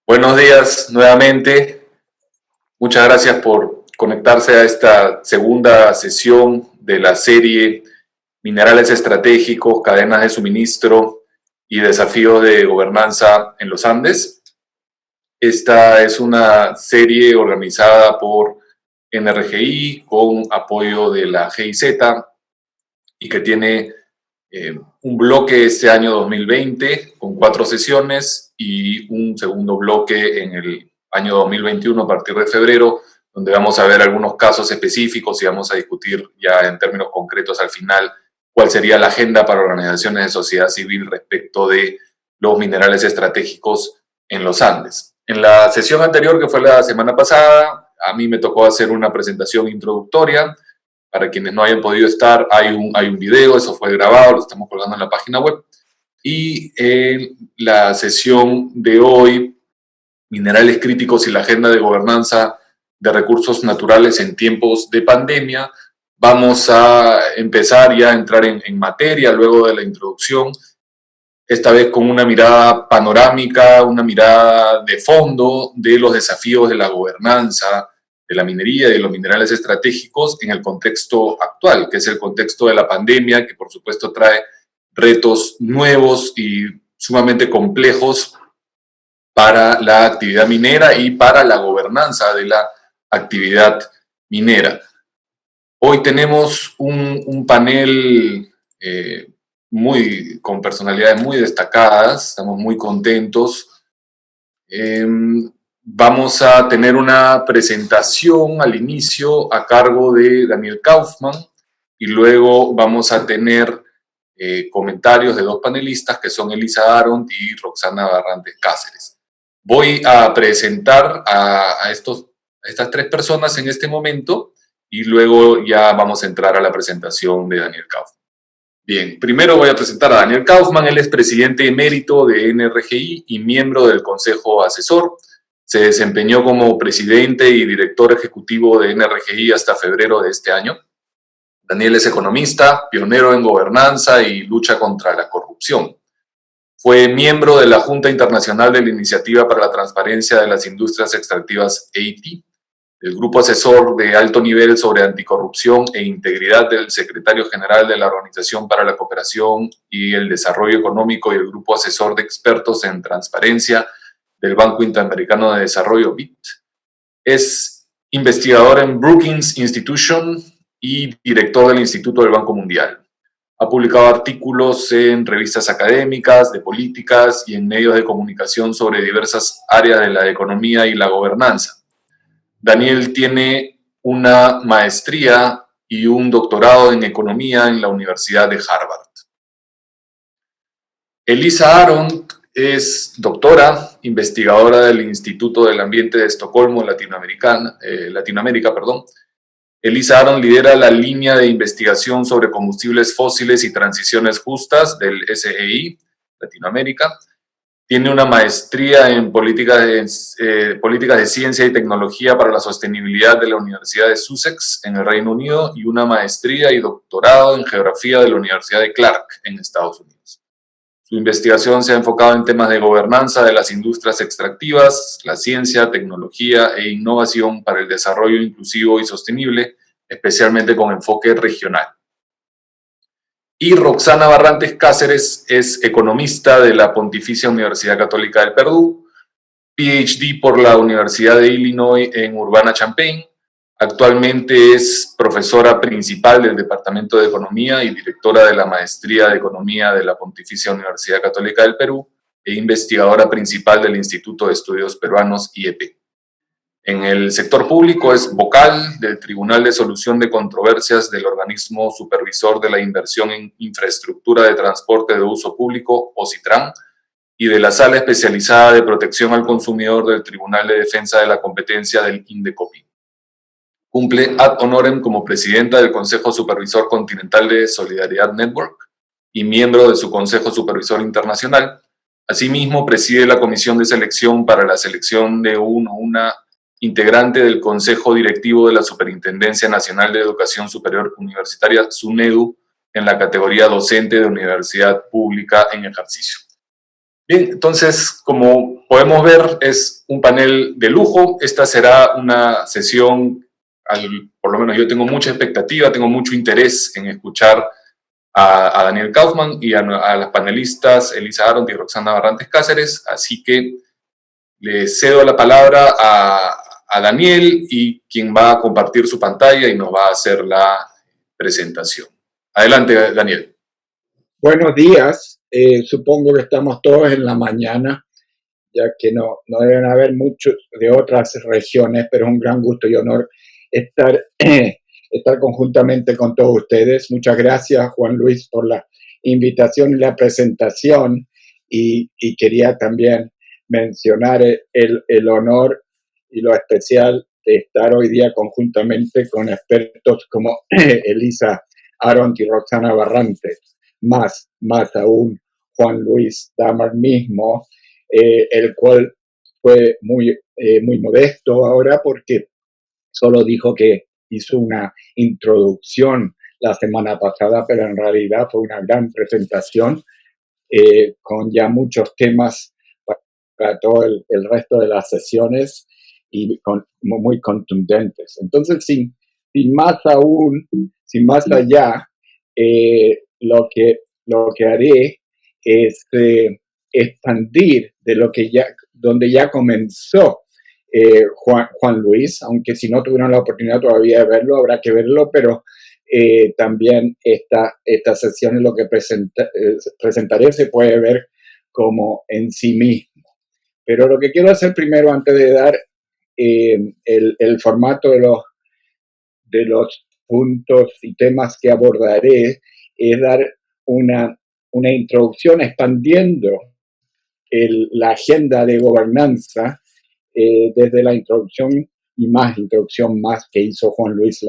Buenos días nuevamente. Muchas gracias por conectarse a esta segunda sesión de la serie Minerales Estratégicos, Cadenas de Suministro y Desafíos de Gobernanza en los Andes. Esta es una serie organizada por NRGI con apoyo de la GIZ y que tiene un bloque este año 2020 con 4 sesiones y un segundo bloque en el año 2021 a partir de febrero, donde vamos a ver algunos casos específicos y vamos a discutir ya en términos concretos al final cuál sería la agenda para organizaciones de sociedad civil respecto de los minerales estratégicos en los Andes. En la sesión anterior, que fue la semana pasada, a mí me tocó hacer una presentación introductoria. Para quienes no hayan podido estar, hay un video, eso fue grabado, lo estamos colgando en la página web. Y en la sesión de hoy, Minerales Críticos y la Agenda de Gobernanza de Recursos Naturales en Tiempos de Pandemia, vamos a empezar ya a entrar en materia luego de la introducción, esta vez con una mirada panorámica, una mirada de fondo de los desafíos de la gobernanza, de la minería y de los minerales estratégicos en el contexto actual, que es el contexto de la pandemia, que por supuesto trae retos nuevos y sumamente complejos para la actividad minera y para la gobernanza de la actividad minera. Hoy tenemos un panel con personalidades muy destacadas, estamos muy contentos. Vamos a tener una presentación al inicio a cargo de Daniel Kaufman y luego vamos a tener comentarios de 2 panelistas que son Elisa Aront y Roxana Barrantes Cáceres. Voy a presentar a estas 3 personas en este momento y luego ya vamos a entrar a la presentación de Daniel Kaufman. Bien, primero voy a presentar a Daniel Kaufman. Él es presidente emérito de NRGI y miembro del Consejo Asesor. Se desempeñó como presidente y director ejecutivo de NRGI hasta febrero de este año. Daniel es economista, pionero en gobernanza y lucha contra la corrupción. Fue miembro de la Junta Internacional de la Iniciativa para la Transparencia de las Industrias Extractivas EITI, el grupo asesor de alto nivel sobre anticorrupción e integridad del secretario general de la Organización para la Cooperación y el Desarrollo Económico y el grupo asesor de expertos en transparencia del Banco Interamericano de Desarrollo, BID. Es investigador en Brookings Institution y director del Instituto del Banco Mundial. Ha publicado artículos en revistas académicas, de políticas y en medios de comunicación sobre diversas áreas de la economía y la gobernanza. Daniel tiene una maestría y un doctorado en economía en la Universidad de Harvard. Elisa Aront es doctora, investigadora del Instituto del Ambiente de Estocolmo, Latinoamérica. Elisa Aront lidera la línea de investigación sobre combustibles fósiles y transiciones justas del SEI, Latinoamérica. Tiene una maestría en políticas de ciencia y tecnología para la sostenibilidad de la Universidad de Sussex en el Reino Unido y una maestría y doctorado en geografía de la Universidad de Clark en Estados Unidos. Su investigación se ha enfocado en temas de gobernanza de las industrias extractivas, la ciencia, tecnología e innovación para el desarrollo inclusivo y sostenible, especialmente con enfoque regional. Y Roxana Barrantes Cáceres es economista de la Pontificia Universidad Católica del Perú, PhD por la Universidad de Illinois en Urbana-Champaign. Actualmente es profesora principal del Departamento de Economía y directora de la Maestría de Economía de la Pontificia Universidad Católica del Perú e investigadora principal del Instituto de Estudios Peruanos, IEP. En el sector público es vocal del Tribunal de Solución de Controversias del Organismo Supervisor de la Inversión en Infraestructura de Transporte de Uso Público, OCITRAN, y de la Sala Especializada de Protección al Consumidor del Tribunal de Defensa de la Competencia del INDECOPI. Cumple ad honorem como presidenta del Consejo Supervisor Continental de Solidaridad Network y miembro de su Consejo Supervisor Internacional. Asimismo, preside la Comisión de Selección para la selección de una integrante del Consejo Directivo de la Superintendencia Nacional de Educación Superior Universitaria, SUNEDU, en la categoría docente de universidad pública en ejercicio. Bien, entonces, como podemos ver, es un panel de lujo. Esta será una sesión, por lo menos yo tengo mucha expectativa, tengo mucho interés en escuchar a Daniel Kaufman y a las panelistas Elisa Arondt y Roxana Barrantes Cáceres, así que le cedo la palabra a Daniel, y quien va a compartir su pantalla y nos va a hacer la presentación. Adelante, Daniel. Buenos días, supongo que estamos todos en la mañana, ya que no deben haber muchos de otras regiones, pero es un gran gusto y honor estar conjuntamente con todos ustedes. Muchas gracias, Juan Luis, por la invitación y la presentación, y quería también mencionar el honor y lo especial de estar hoy día conjuntamente con expertos como Elisa Arondt y Roxana Barrantes, más aún Juan Luis Damar mismo, el cual fue muy modesto ahora porque solo dijo que hizo una introducción la semana pasada, pero en realidad fue una gran presentación con ya muchos temas para todo el resto de las sesiones y muy contundentes. Entonces, sin más allá, lo que haré es expandir de donde ya comenzó Juan Luis, aunque si no tuvieron la oportunidad todavía de verlo, habrá que verlo, pero también esta sesión, lo que presentaré, se puede ver como en sí mismo. Pero lo que quiero hacer primero, antes de dar el formato de los puntos y temas que abordaré, es dar una introducción expandiendo la agenda de gobernanza desde la introducción más que hizo Juan Luis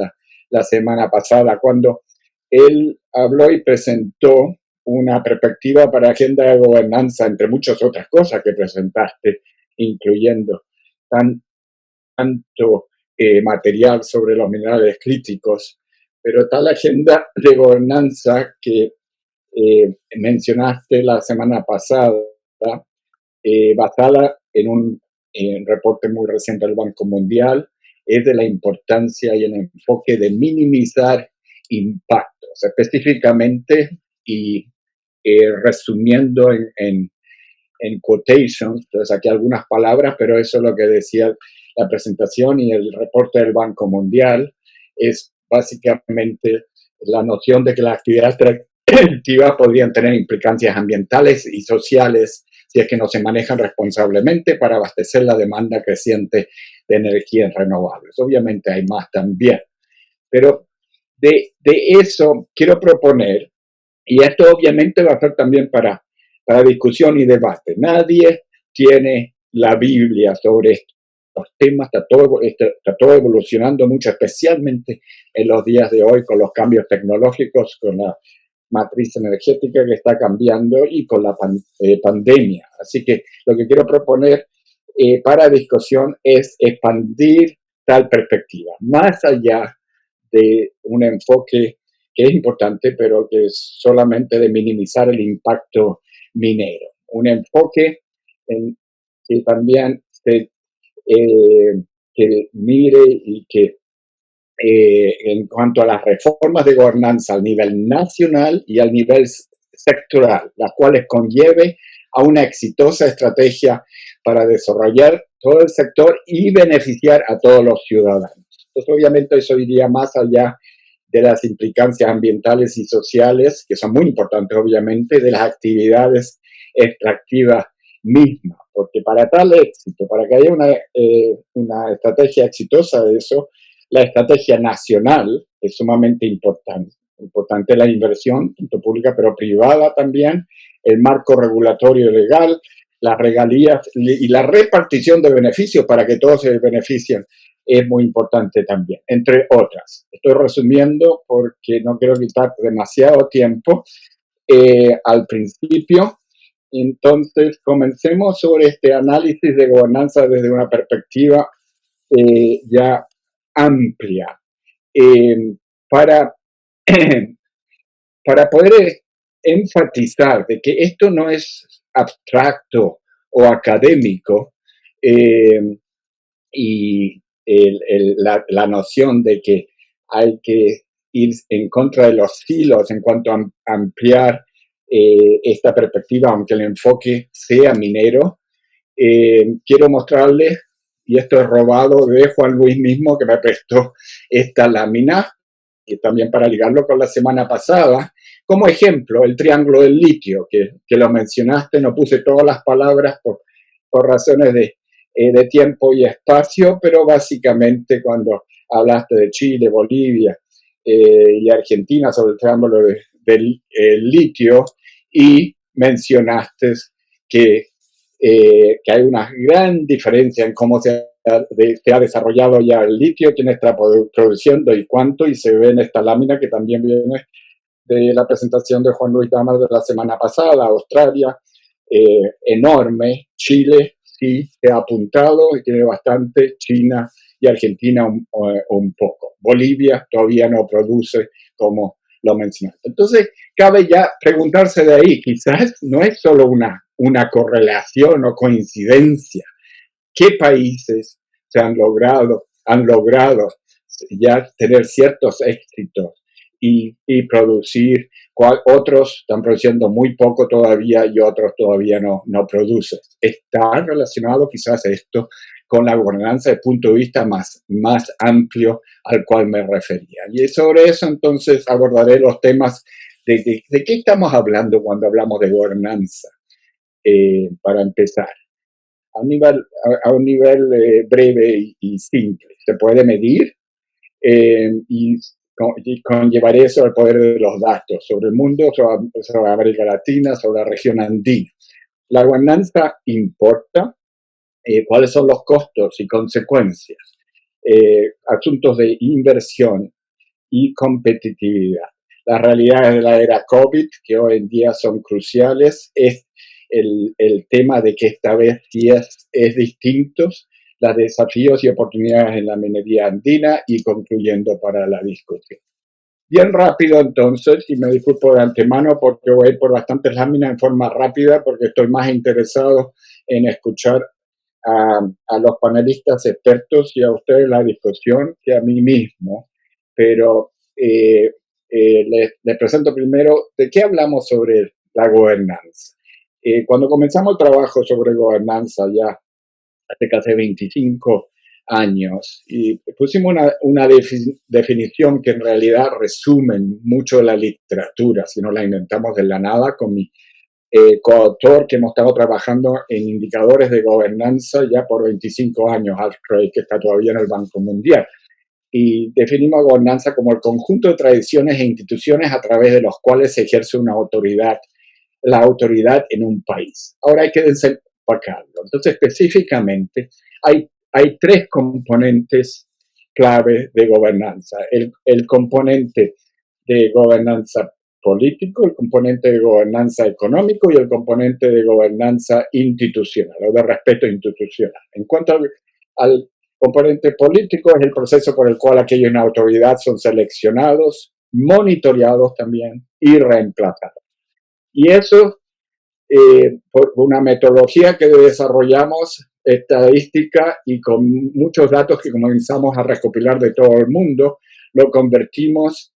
la semana pasada, cuando él habló y presentó una perspectiva para agenda de gobernanza, entre muchas otras cosas que presentaste, incluyendo tanto material sobre los minerales críticos, pero tal agenda de gobernanza que mencionaste la semana pasada, basada en un reporte muy reciente del Banco Mundial, es de la importancia y el enfoque de minimizar impactos, específicamente y resumiendo en quotations, entonces aquí algunas palabras, pero eso es lo que decía la presentación y el reporte del Banco Mundial, es básicamente la noción de que las actividades extractivas podrían tener implicancias ambientales y sociales si es que no se manejan responsablemente para abastecer la demanda creciente de energías renovables. Obviamente hay más también, pero de eso quiero proponer, y esto obviamente va a ser también para discusión y debate. Nadie tiene la Biblia sobre estos temas, está todo evolucionando mucho, especialmente en los días de hoy con los cambios tecnológicos, con la matriz energética que está cambiando y con la pandemia. Así que lo que quiero proponer para discusión es expandir tal perspectiva, más allá de un enfoque que es importante, pero que es solamente de minimizar el impacto minero. Un enfoque que también que mire y que en cuanto a las reformas de gobernanza al nivel nacional y al nivel sectoral, las cuales conlleve a una exitosa estrategia para desarrollar todo el sector y beneficiar a todos los ciudadanos. Entonces, obviamente, eso iría más allá de las implicancias ambientales y sociales, que son muy importantes, obviamente, de las actividades extractivas mismas, porque para tal éxito, para que haya una estrategia exitosa de eso, la estrategia nacional es sumamente importante. Importante la inversión, tanto pública pero privada también, el marco regulatorio legal, las regalías y la repartición de beneficios para que todos se beneficien es muy importante también, entre otras. Estoy resumiendo porque no quiero quitar demasiado tiempo al principio. Entonces, comencemos sobre este análisis de gobernanza desde una perspectiva ya amplia. Para, para poder enfatizar de que esto no es abstracto o académico, y la noción de que hay que ir en contra de los hilos en cuanto a ampliar esta perspectiva, aunque el enfoque sea minero. Quiero mostrarles, y esto es robado de Juan Luis mismo, que me prestó esta lámina, y también para ligarlo con la semana pasada, como ejemplo, el triángulo del litio, que lo mencionaste, no puse todas las palabras por razones de tiempo y espacio, pero básicamente cuando hablaste de Chile, Bolivia y Argentina sobre el triángulo del litio, y mencionaste que hay una gran diferencia en cómo se ha desarrollado ya el litio, quién está produciendo y cuánto, y se ve en esta lámina que también viene de la presentación de Juan Luis Damas de la semana pasada. Australia, enorme. Chile sí se ha apuntado y tiene bastante. China y Argentina un poco. Bolivia todavía no produce, como lo mencionaste. Entonces, cabe ya preguntarse de ahí, quizás no es solo una correlación o coincidencia. ¿Qué países han logrado ya tener ciertos éxitos y producir? Otros están produciendo muy poco todavía y otros todavía no producen. Está relacionado quizás esto con la gobernanza desde el punto de vista más amplio al cual me refería. Y sobre eso entonces abordaré los temas de qué estamos hablando cuando hablamos de gobernanza, para empezar. A un nivel breve y simple. Se puede medir y conllevar eso al poder de los datos sobre el mundo, sobre América Latina, sobre la región andina. La gobernanza importa. ¿Cuáles son los costos y consecuencias? Asuntos de inversión y competitividad. Las realidades de la era COVID, que hoy en día son cruciales, es el tema de que esta vez sí es distinto, los desafíos y oportunidades en la minería andina, y concluyendo para la discusión. Bien rápido entonces, y me disculpo de antemano porque voy a ir por bastantes láminas en forma rápida porque estoy más interesado en escuchar a los panelistas expertos y a ustedes la discusión que a mí mismo. Pero les presento primero de qué hablamos sobre la gobernanza. Cuando comenzamos el trabajo sobre gobernanza ya hace casi 25 años, y pusimos una definición que en realidad resume mucho de la literatura, si no la inventamos de la nada, con mi coautor, que hemos estado trabajando en indicadores de gobernanza ya por 25 años, Alf Craig, que está todavía en el Banco Mundial. Y definimos gobernanza como el conjunto de tradiciones e instituciones a través de los cuales se ejerce una autoridad, la autoridad en un país. Ahora hay que desempacarlo. Entonces, específicamente, hay tres componentes clave de gobernanza. El componente de gobernanza político, el componente de gobernanza económico y el componente de gobernanza institucional o de respeto institucional. En cuanto al componente político, es el proceso por el cual aquellos en autoridad son seleccionados, monitoreados también y reemplazados. Y eso, por una metodología que desarrollamos estadística y con muchos datos que comenzamos a recopilar de todo el mundo, lo convertimos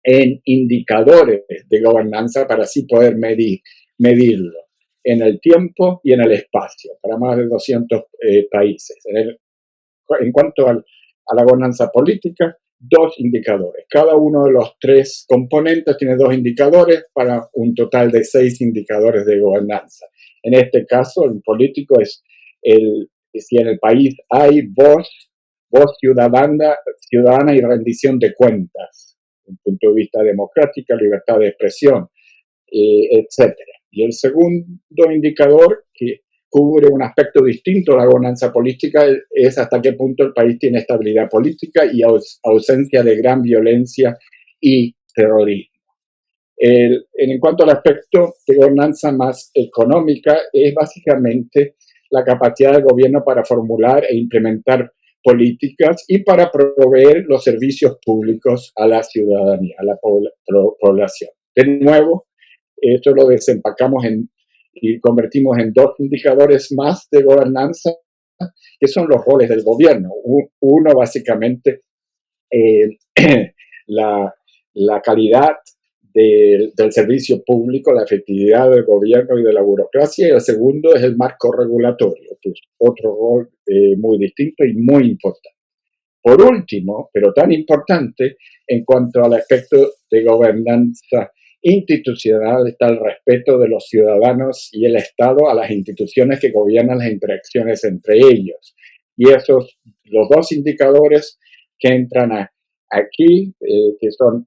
en indicadores de gobernanza para así poder medirlo en el tiempo y en el espacio para más de 200 países. En cuanto a la gobernanza política, 2 indicadores. Cada uno de los 3 componentes tiene 2 indicadores para un total de 6 indicadores de gobernanza. En este caso, el político es si en el país hay voz ciudadana y rendición de cuentas. un punto de vista democrático, libertad de expresión, etcétera. Y el segundo indicador, que cubre un aspecto distinto de la gobernanza política, es hasta qué punto el país tiene estabilidad política y ausencia de gran violencia y terrorismo. En cuanto al aspecto de gobernanza más económica, es básicamente la capacidad del gobierno para formular e implementar políticas y para proveer los servicios públicos a la ciudadanía, a la población. De nuevo, esto lo desempacamos y convertimos en dos indicadores más de gobernanza, que son los roles del gobierno. Uno, básicamente, la calidad del servicio público, la efectividad del gobierno y de la burocracia, y el segundo es el marco regulatorio, que es otro rol muy distinto y muy importante. Por último, pero tan importante, en cuanto al aspecto de gobernanza institucional, está el respeto de los ciudadanos y el Estado a las instituciones que gobiernan las interacciones entre ellos. Y esos, los dos indicadores que entran aquí, que son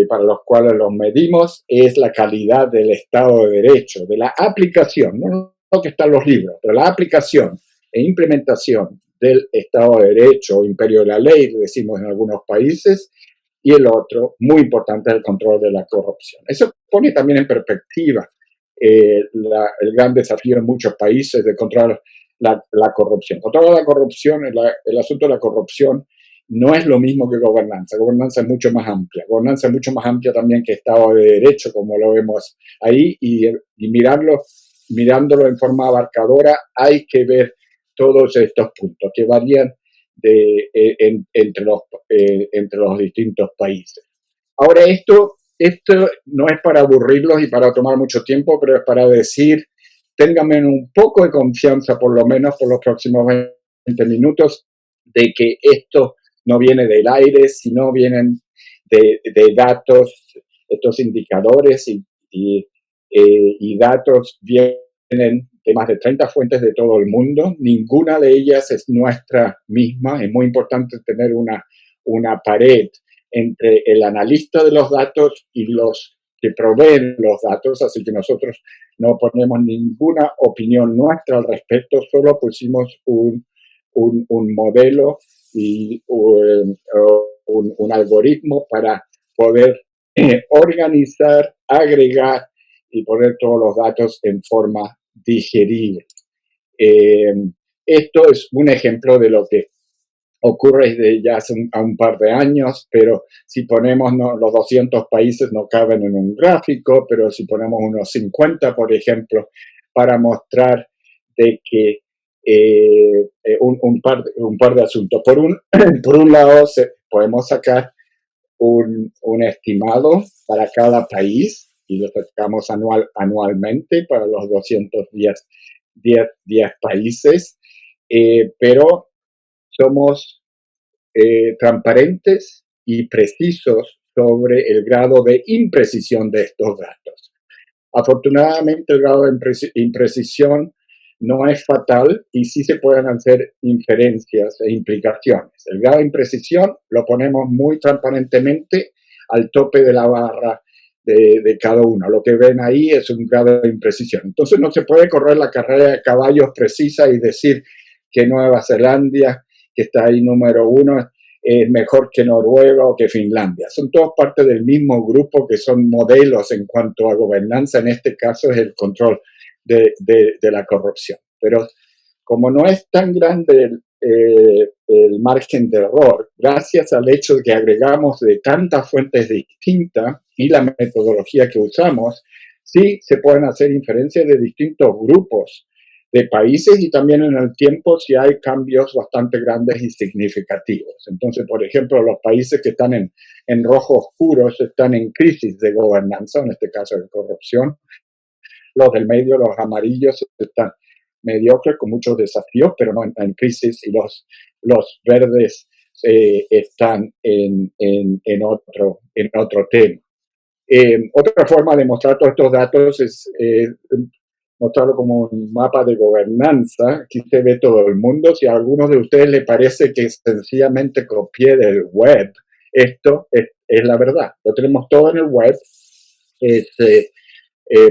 para los cuales los medimos, es la calidad del Estado de Derecho, de la aplicación, no lo que está en los libros, pero la aplicación e implementación del Estado de Derecho o imperio de la ley, decimos en algunos países, y el otro, muy importante, el control de la corrupción. Eso pone también en perspectiva el gran desafío en muchos países de controlar la corrupción. Controlar la corrupción, el asunto de la corrupción no es lo mismo que gobernanza. Gobernanza es mucho más amplia. Gobernanza es mucho más amplia también que Estado de Derecho, como lo vemos ahí, y mirándolo en forma abarcadora, hay que ver todos estos puntos que varían entre los distintos países. Ahora, esto no es para aburrirlos y para tomar mucho tiempo, pero es para decir, ténganme un poco de confianza, por lo menos por los próximos 20 minutos, de que esto no viene del aire, sino vienen de datos, estos indicadores y datos vienen de más de 30 fuentes de todo el mundo. Ninguna de ellas es nuestra misma. Es muy importante tener una pared entre el analista de los datos y los que proveen los datos, así que nosotros no ponemos ninguna opinión nuestra al respecto, solo pusimos un modelo y un algoritmo para poder organizar, agregar y poner todos los datos en forma digerible. Esto es un ejemplo de lo que ocurre desde ya hace un par de años, pero si ponemos los 200 países no caben en un gráfico, pero si ponemos unos 50, por ejemplo, para mostrar de que un par de asuntos. Por un lado, podemos sacar un estimado para cada país y lo sacamos anualmente para los 210 países, pero somos transparentes y precisos sobre el grado de imprecisión de estos datos. Afortunadamente, el grado de imprecisión no es fatal y sí se pueden hacer inferencias e implicaciones. El grado de imprecisión lo ponemos muy transparentemente al tope de la barra de cada uno. Lo que ven ahí es un grado de imprecisión. Entonces no se puede correr la carrera de caballos precisa y decir que Nueva Zelanda, que está ahí número 1, es mejor que Noruega o que Finlandia. Son todos parte del mismo grupo que son modelos en cuanto a gobernanza. En este caso es el control de la corrupción. Pero como no es tan grande el margen de error, gracias al hecho de que agregamos de tantas fuentes distintas y la metodología que usamos, sí se pueden hacer inferencias de distintos grupos de países y también en el tiempo si hay cambios bastante grandes y significativos. Entonces, por ejemplo, los países que están en rojo oscuro están en crisis de gobernanza, en este caso de corrupción. Los del medio, los amarillos, están mediocres con muchos desafíos, pero no en crisis, y los verdes están en otro tema. Otra forma de mostrar todos estos datos es mostrarlo como un mapa de gobernanza. Aquí se ve todo el mundo. Si a algunos de ustedes les parece que sencillamente copié del web, esto es la verdad. Lo tenemos todo en el web.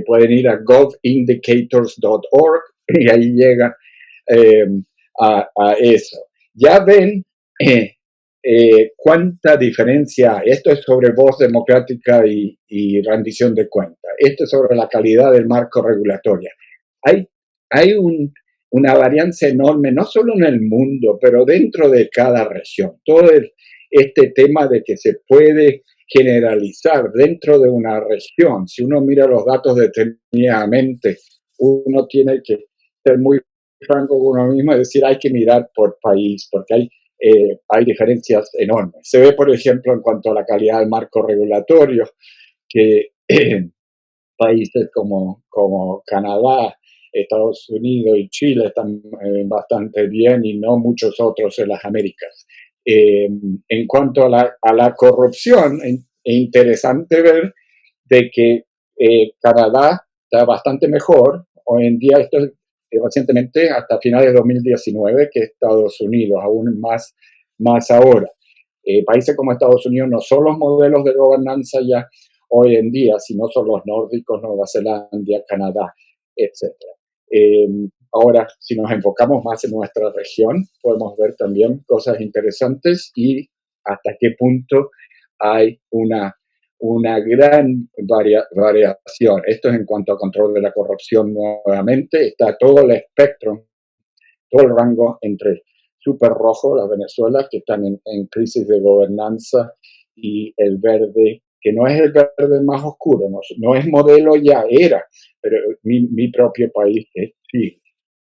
Pueden ir a govindicators.org y ahí llegan eh, a eso. Ya ven cuánta diferencia hay. Esto es sobre voz democrática y rendición de cuentas. Esto es sobre la calidad del marco regulatorio. Hay una varianza enorme, no solo en el mundo, pero dentro de cada región. Todo este tema de que se puede generalizar dentro de una región. Si uno mira los datos detenidamente, uno tiene que ser muy franco con uno mismo y decir hay que mirar por país, porque hay diferencias enormes. Se ve, por ejemplo, en cuanto a la calidad del marco regulatorio, que países como Canadá, Estados Unidos y Chile están bastante bien y no muchos otros en las Américas. En cuanto a la corrupción, es interesante ver de que Canadá está bastante mejor. Hoy en día, esto recientemente, hasta finales de 2019, que Estados Unidos, aún más ahora. Países como Estados Unidos no son los modelos de gobernanza ya hoy en día, sino son los nórdicos, Nueva Zelanda, Canadá, etc. Ahora, si nos enfocamos más en nuestra región, podemos ver también cosas interesantes y hasta qué punto hay una gran variación. Esto es en cuanto a control de la corrupción nuevamente. Está todo el espectro, todo el rango entre súper rojo, las Venezuelas, que están en crisis de gobernanza, y el verde, que no es el verde más oscuro, no es modelo ya, era, pero mi propio país es Chile,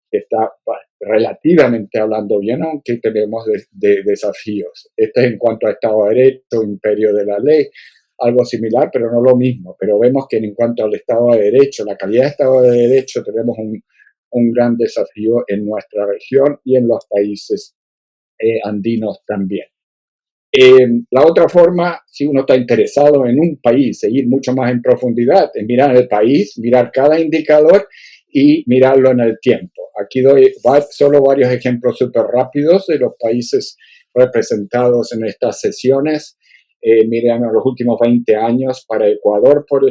que está relativamente hablando bien, aunque tenemos de desafíos. Este es en cuanto a Estado de Derecho, imperio de la ley, algo similar, pero no lo mismo. Pero vemos que en cuanto al Estado de Derecho, la calidad de Estado de Derecho, tenemos un gran desafío en nuestra región y en los países andinos también. La otra forma, si uno está interesado en un país, seguir mucho más en profundidad, es mirar el país, mirar cada indicador y mirarlo en el tiempo. Aquí doy solo varios ejemplos súper rápidos de los países representados en estas sesiones. Miren los últimos 20 años para Ecuador, por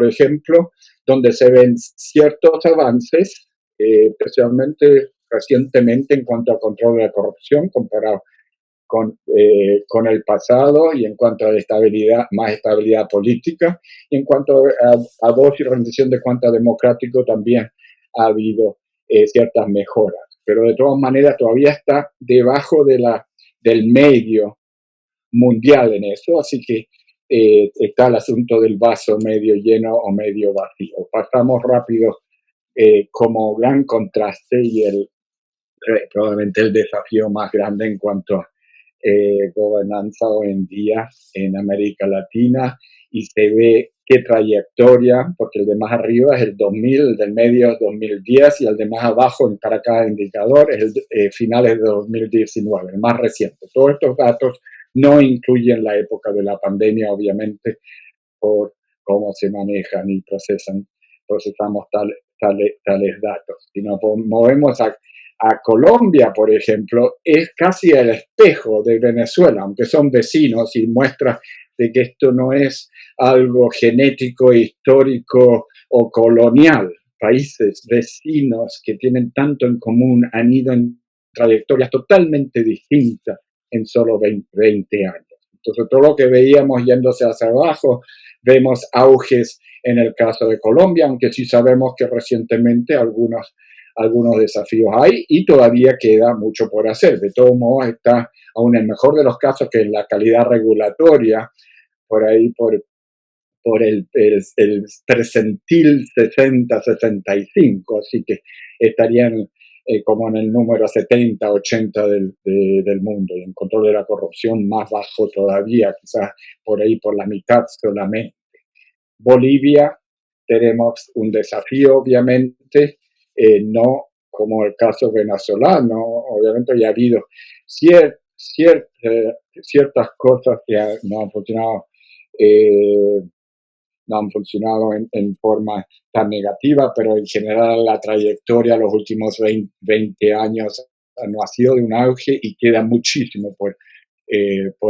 ejemplo, donde se ven ciertos avances, especialmente recientemente en cuanto al control de la corrupción comparado con el pasado, y en cuanto a más estabilidad política, y en cuanto a voz y rendición de cuentas democrático también ha habido ciertas mejoras, pero de todas maneras todavía está debajo del medio mundial en eso, así que está el asunto del vaso medio lleno o medio vacío. Pasamos rápido como gran contraste y probablemente el desafío más grande en cuanto a gobernanza hoy en día en América Latina, y se ve qué trayectoria, porque el de más arriba es el 2000, el del medio es 2010 y el de más abajo para cada indicador es finales de 2019, el más reciente. Todos estos datos no incluyen la época de la pandemia, obviamente, por cómo se manejan y procesamos tales datos. Si nos movemos a Colombia, por ejemplo, es casi el espejo de Venezuela, aunque son vecinos, y muestra de que esto no es algo genético, histórico o colonial. Países vecinos que tienen tanto en común han ido en trayectorias totalmente distintas en solo 20 años. Entonces, todo lo que veíamos yéndose hacia abajo, vemos auges en el caso de Colombia, aunque sí sabemos que recientemente algunos desafíos hay y todavía queda mucho por hacer. De todos modos, está aún en el mejor de los casos que en la calidad regulatoria, por ahí por el percentil 60-65, así que estarían como en el número 70-80 del mundo, y en control de la corrupción más bajo todavía, quizás por ahí por la mitad solamente. Bolivia, tenemos un desafío, obviamente, no como el caso venezolano, obviamente ya ha habido ciertas cosas que no han funcionado, en forma tan negativa, pero en general la trayectoria los últimos 20 años no ha sido de un auge y queda muchísimo por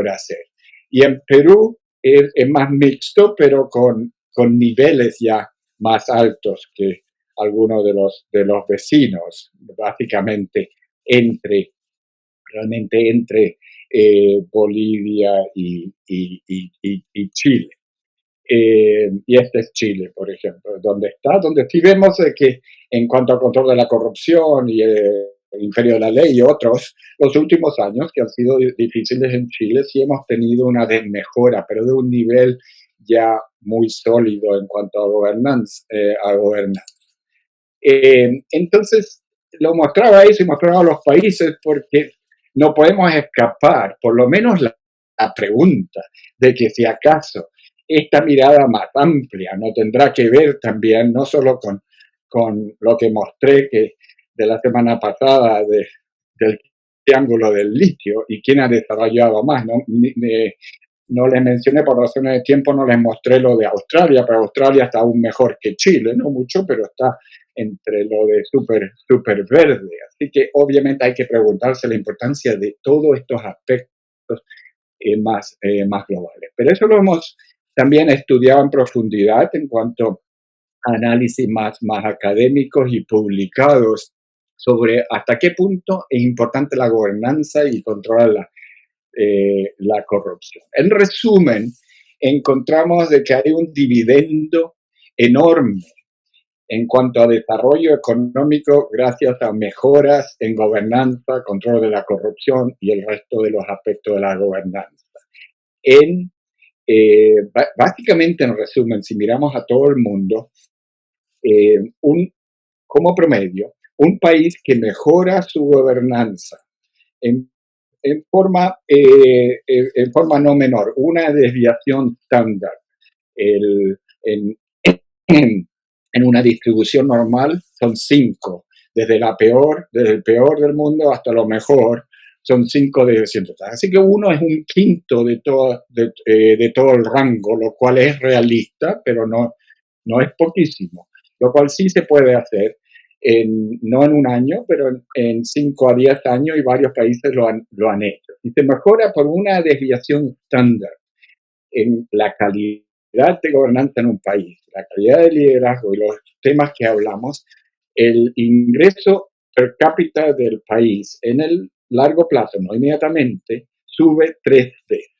hacer. Y en Perú es más mixto, pero con niveles ya más altos que algunos de los vecinos, básicamente entre, realmente entre Bolivia y Chile. Y este es Chile, por ejemplo, donde sí vemos que en cuanto al control de la corrupción y el imperio de la ley y otros, los últimos años que han sido difíciles en Chile, sí hemos tenido una desmejora, pero de un nivel ya muy sólido en cuanto a gobernanza. Entonces, lo mostraba eso y mostraba a los países porque no podemos escapar, por lo menos la pregunta de que si acaso esta mirada más amplia no tendrá que ver también no solo con lo que mostré que de la semana pasada del triángulo del litio y quién ha desarrollado más, ¿no? No les mencioné por razones de tiempo, no les mostré lo de Australia, pero Australia está aún mejor que Chile, no mucho, pero está entre lo de super verde. Así que obviamente hay que preguntarse la importancia de todos estos aspectos más globales. Pero eso lo hemos también estudiado en profundidad en cuanto a análisis más académicos y publicados sobre hasta qué punto es importante la gobernanza y controlar la corrupción. En resumen, encontramos de que hay un dividendo enorme en cuanto a desarrollo económico gracias a mejoras en gobernanza, control de la corrupción y el resto de los aspectos de la gobernanza. Básicamente, en resumen, si miramos a todo el mundo, como promedio, un país que mejora su gobernanza en en forma no menor, una desviación estándar el, en, en una distribución normal son 5, desde el peor del mundo hasta lo mejor, son 5 desviaciones. Así que uno es un quinto de todo el rango, lo cual es realista, pero no es poquísimo, lo cual sí se puede hacer no en un año, pero en 5 a 10 años y varios países lo han hecho. Y se mejora por una desviación estándar en la calidad de gobernanza en un país, la calidad de liderazgo y los temas que hablamos, el ingreso per cápita del país en el largo plazo, no inmediatamente, sube 3 veces.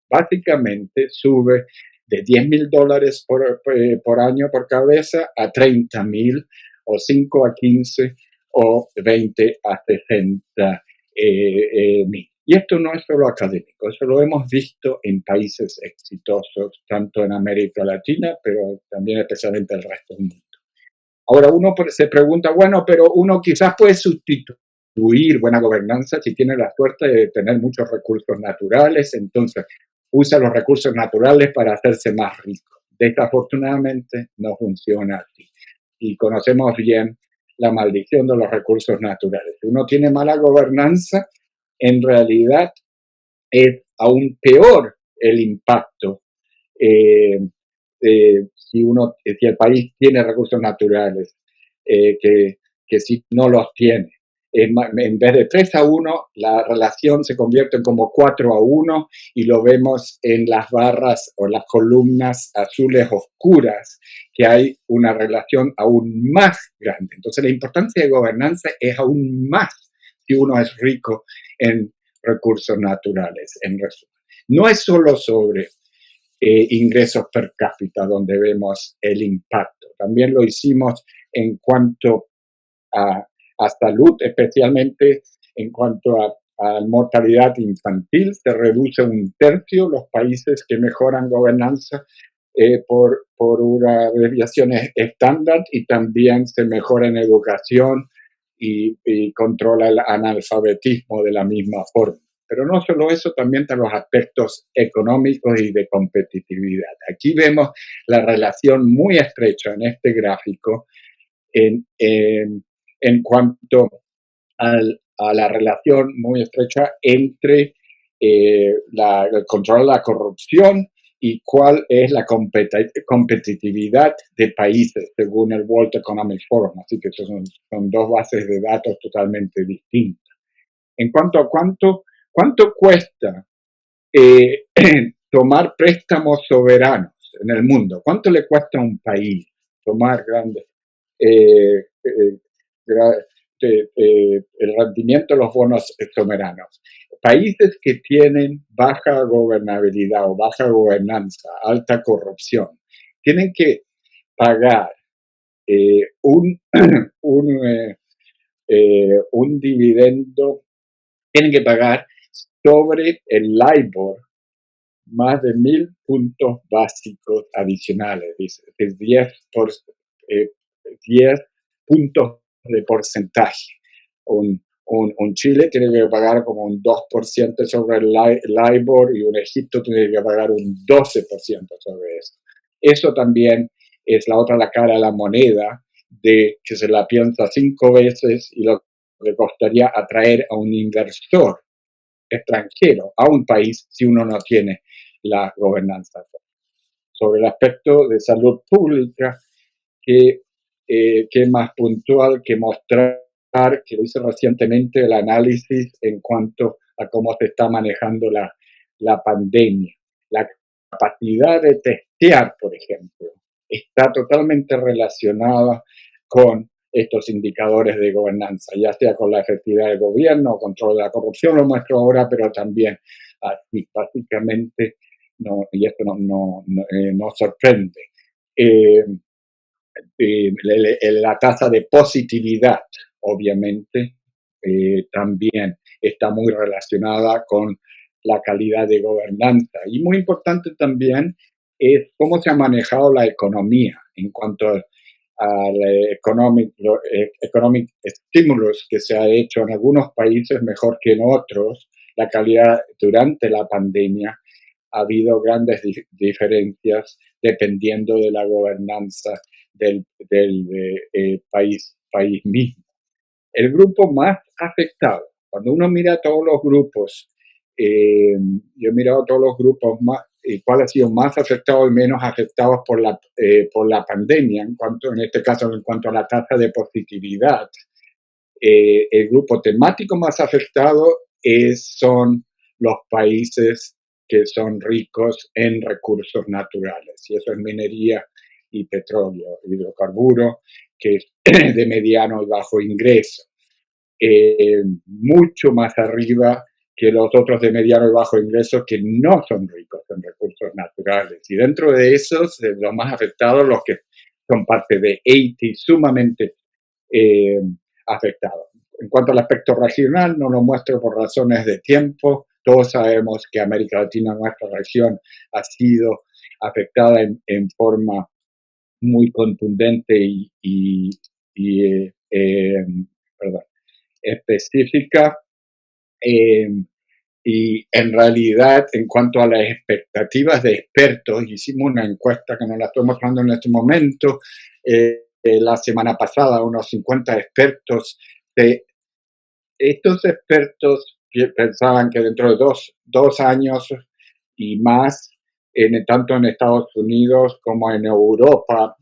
Básicamente sube de $10,000 por año por cabeza a 30,000 o 5 a 15 o 20 a 60,000. Y esto no es solo académico, eso lo hemos visto en países exitosos, tanto en América Latina, pero también especialmente el resto del mundo. Ahora uno se pregunta, bueno, pero uno quizás puede sustituir buena gobernanza si tiene la suerte de tener muchos recursos naturales, entonces usa los recursos naturales para hacerse más rico. Desafortunadamente no funciona así. Y conocemos bien la maldición de los recursos naturales. Si uno tiene mala gobernanza, en realidad es aún peor el impacto si el país tiene recursos naturales que si no los tiene. En vez de 3-1, la relación se convierte en como 4-1 y lo vemos en las barras o las columnas azules oscuras, que hay una relación aún más grande. Entonces la importancia de gobernanza es aún más si uno es rico en recursos naturales, en resumen. No es solo sobre ingresos per cápita donde vemos el impacto. También lo hicimos en cuanto a salud, especialmente en cuanto a mortalidad infantil, se reduce 1/3 los países que mejoran gobernanza por una desviación estándar y también se mejora en educación y controla el analfabetismo de la misma forma. Pero no solo eso, también están los aspectos económicos y de competitividad. Aquí vemos la relación muy estrecha en este gráfico en cuanto a la relación muy estrecha entre el control de la corrupción y cuál es la competitividad de países según el World Economic Forum. Así que son dos bases de datos totalmente distintas. En cuanto a cuánto cuesta tomar préstamos soberanos en el mundo. ¿Cuánto le cuesta a un país tomar grandes eh, eh, el rendimiento de los bonos soberanos? Países que tienen baja gobernabilidad o baja gobernanza, alta corrupción, tienen que pagar un, un, un dividendo, tienen que pagar sobre el LIBOR más de 1.000 puntos básicos adicionales, dice, es 10 puntos de porcentaje. Un Chile tiene que pagar como un 2% sobre el LIBOR y un Egipto tiene que pagar un 12% sobre eso. Eso también es la otra la cara de la moneda, de que se la piensa 5 veces y lo que costaría atraer a un inversor extranjero a un país si uno no tiene la gobernanza. Sobre el aspecto de salud pública, que es más puntual que mostrar, que lo hice recientemente, el análisis en cuanto a cómo se está manejando la pandemia. La capacidad de testear, por ejemplo, está totalmente relacionada con estos indicadores de gobernanza, ya sea con la efectividad del gobierno, control de la corrupción, lo muestro ahora, pero también así, básicamente, no, y esto no sorprende. La tasa de positividad, obviamente, también está muy relacionada con la calidad de gobernanza. Y muy importante también es cómo se ha manejado la economía en cuanto al economic stimulus que se ha hecho en algunos países mejor que en otros. La calidad durante la pandemia ha habido grandes diferencias dependiendo de la gobernanza del país mismo. El grupo más afectado, cuando uno mira todos los grupos, yo he mirado todos los grupos más, cuál ha sido más afectado y menos afectados por la pandemia, en este caso en cuanto a la tasa de positividad. El grupo temático más afectado son los países que son ricos en recursos naturales, y eso es minería y petróleo, hidrocarburos, que es de mediano y bajo ingreso. Mucho más arriba que los otros de mediano y bajo ingreso que no son ricos en recursos naturales. Y dentro de esos, los más afectados, los que son parte de Haití, sumamente afectados. En cuanto al aspecto regional, no lo muestro por razones de tiempo. Todos sabemos que América Latina, nuestra región, ha sido afectada en forma muy contundente y específica. Y en realidad, en cuanto a las expectativas de expertos, hicimos una encuesta que nos la estoy mostrando en este momento. La semana pasada, unos 50 expertos. Estos expertos pensaban que dentro de dos años y más, tanto en Estados Unidos como en Europa,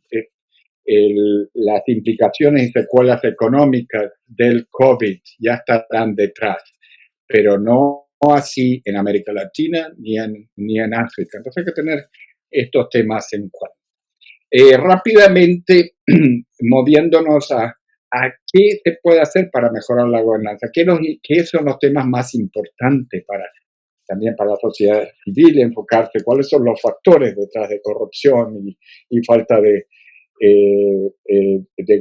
las implicaciones y secuelas económicas del COVID ya estarán detrás, pero no así en América Latina ni en África. Entonces hay que tener estos temas en cuenta. Rápidamente, moviéndonos a qué se puede hacer para mejorar la gobernanza, qué son los temas más importantes también para la sociedad civil, enfocarse cuáles son los factores detrás de corrupción y falta de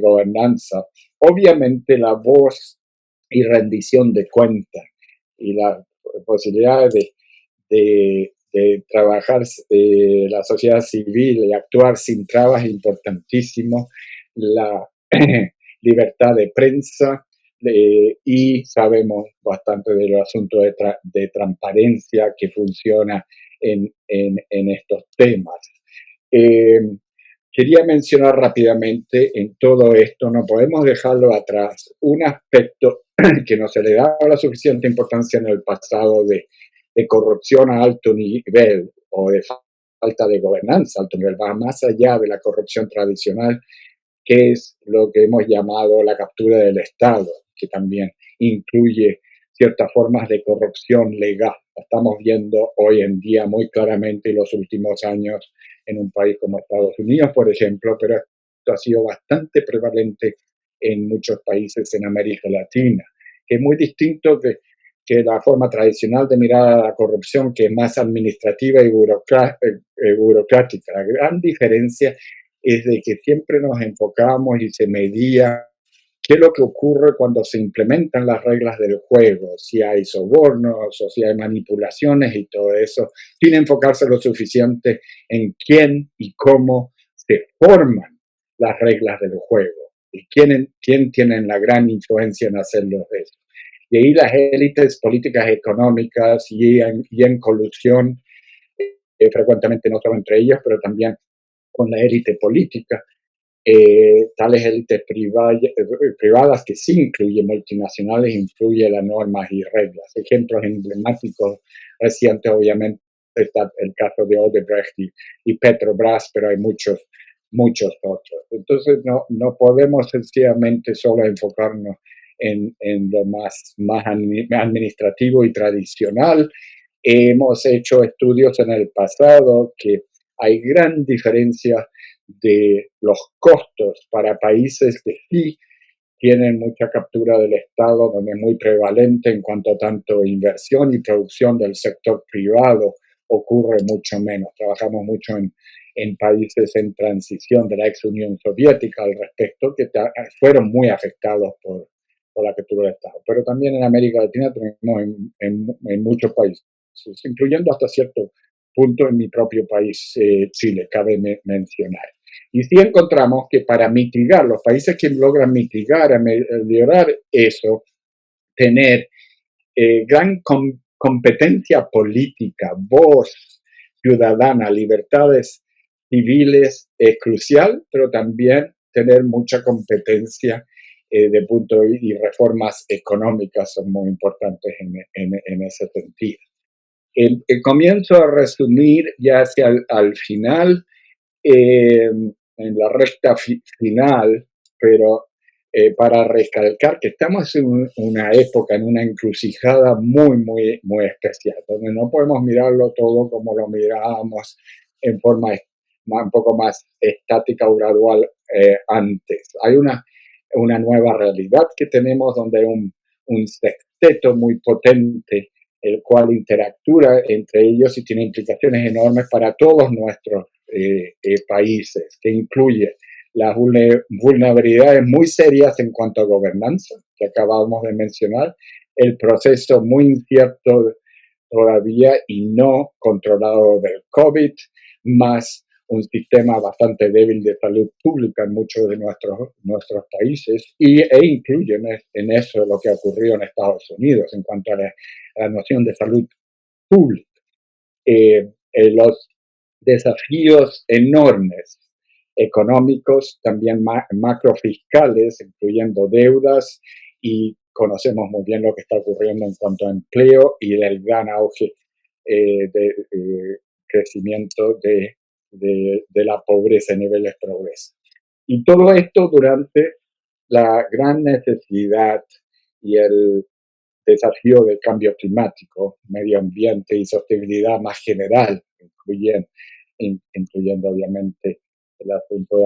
gobernanza. Obviamente la voz y rendición de cuentas y la posibilidad de trabajar la sociedad civil y actuar sin trabas es importantísimo. La libertad de prensa, y sabemos bastante del asunto de transparencia que funciona en estos temas. Quería mencionar rápidamente en todo esto, no podemos dejarlo atrás, un aspecto que no se le daba la suficiente importancia en el pasado de corrupción a alto nivel o de falta de gobernanza a alto nivel, va más allá de la corrupción tradicional, que es lo que hemos llamado la captura del Estado, que también incluye ciertas formas de corrupción legal. La estamos viendo hoy en día muy claramente en los últimos años en un país como Estados Unidos, por ejemplo, pero esto ha sido bastante prevalente en muchos países en América Latina, que es muy distinto que la forma tradicional de mirar a la corrupción, que es más administrativa y burocrática. La gran diferencia es de que siempre nos enfocamos y se medía qué es lo que ocurre cuando se implementan las reglas del juego, si hay sobornos o si hay manipulaciones y todo eso, sin enfocarse lo suficiente en quién y cómo se forman las reglas del juego y quién tiene la gran influencia en hacerlo eso. Y ahí las élites políticas económicas y en colusión, frecuentemente no solo entre ellos, pero también con la élite política, tales élites privadas que sí incluyen multinacionales, influyen las normas y reglas. Ejemplos emblemáticos recientes, obviamente, está el caso de Odebrecht y Petrobras, pero hay muchos otros. Entonces, no podemos sencillamente solo enfocarnos en lo más administrativo y tradicional. Hemos hecho estudios en el pasado que hay gran diferencia de los costos para países que sí tienen mucha captura del Estado, donde es muy prevalente en cuanto a tanto inversión y producción del sector privado, ocurre mucho menos. Trabajamos mucho en países en transición de la ex Unión Soviética al respecto, que fueron muy afectados por la captura del Estado. Pero también en América Latina tenemos en muchos países, incluyendo hasta cierto punto en mi propio país, Chile, cabe mencionar. Y sí encontramos que para mitigar, los países que logran mitigar, mejorar eso, tener gran competencia política, voz ciudadana, libertades civiles es crucial, pero también tener mucha competencia de punto y reformas económicas son muy importantes en ese sentido. Comienzo a resumir ya hacia al final, en la recta final, pero para recalcar que estamos en una época, en una encrucijada muy especial, donde no podemos mirarlo todo como lo mirábamos en forma un poco más estática o gradual antes. Hay una nueva realidad que tenemos donde hay un sexteto muy potente, el cual interactúa entre ellos y tiene implicaciones enormes para todos nuestros países, que incluye las vulnerabilidades muy serias en cuanto a gobernanza, que acabamos de mencionar, el proceso muy incierto todavía y no controlado del COVID, más un sistema bastante débil de salud pública en muchos de nuestros países, e incluye en eso lo que ha ocurrido en Estados Unidos en cuanto a la noción de salud pública. Los desafíos enormes económicos, también macrofiscales, incluyendo deudas, y conocemos muy bien lo que está ocurriendo en cuanto a empleo y el gran auge de crecimiento de la pobreza, niveles de pobreza. Y todo esto durante la gran necesidad y el desafío del cambio climático, medio ambiente y sostenibilidad más general, incluyendo obviamente el asunto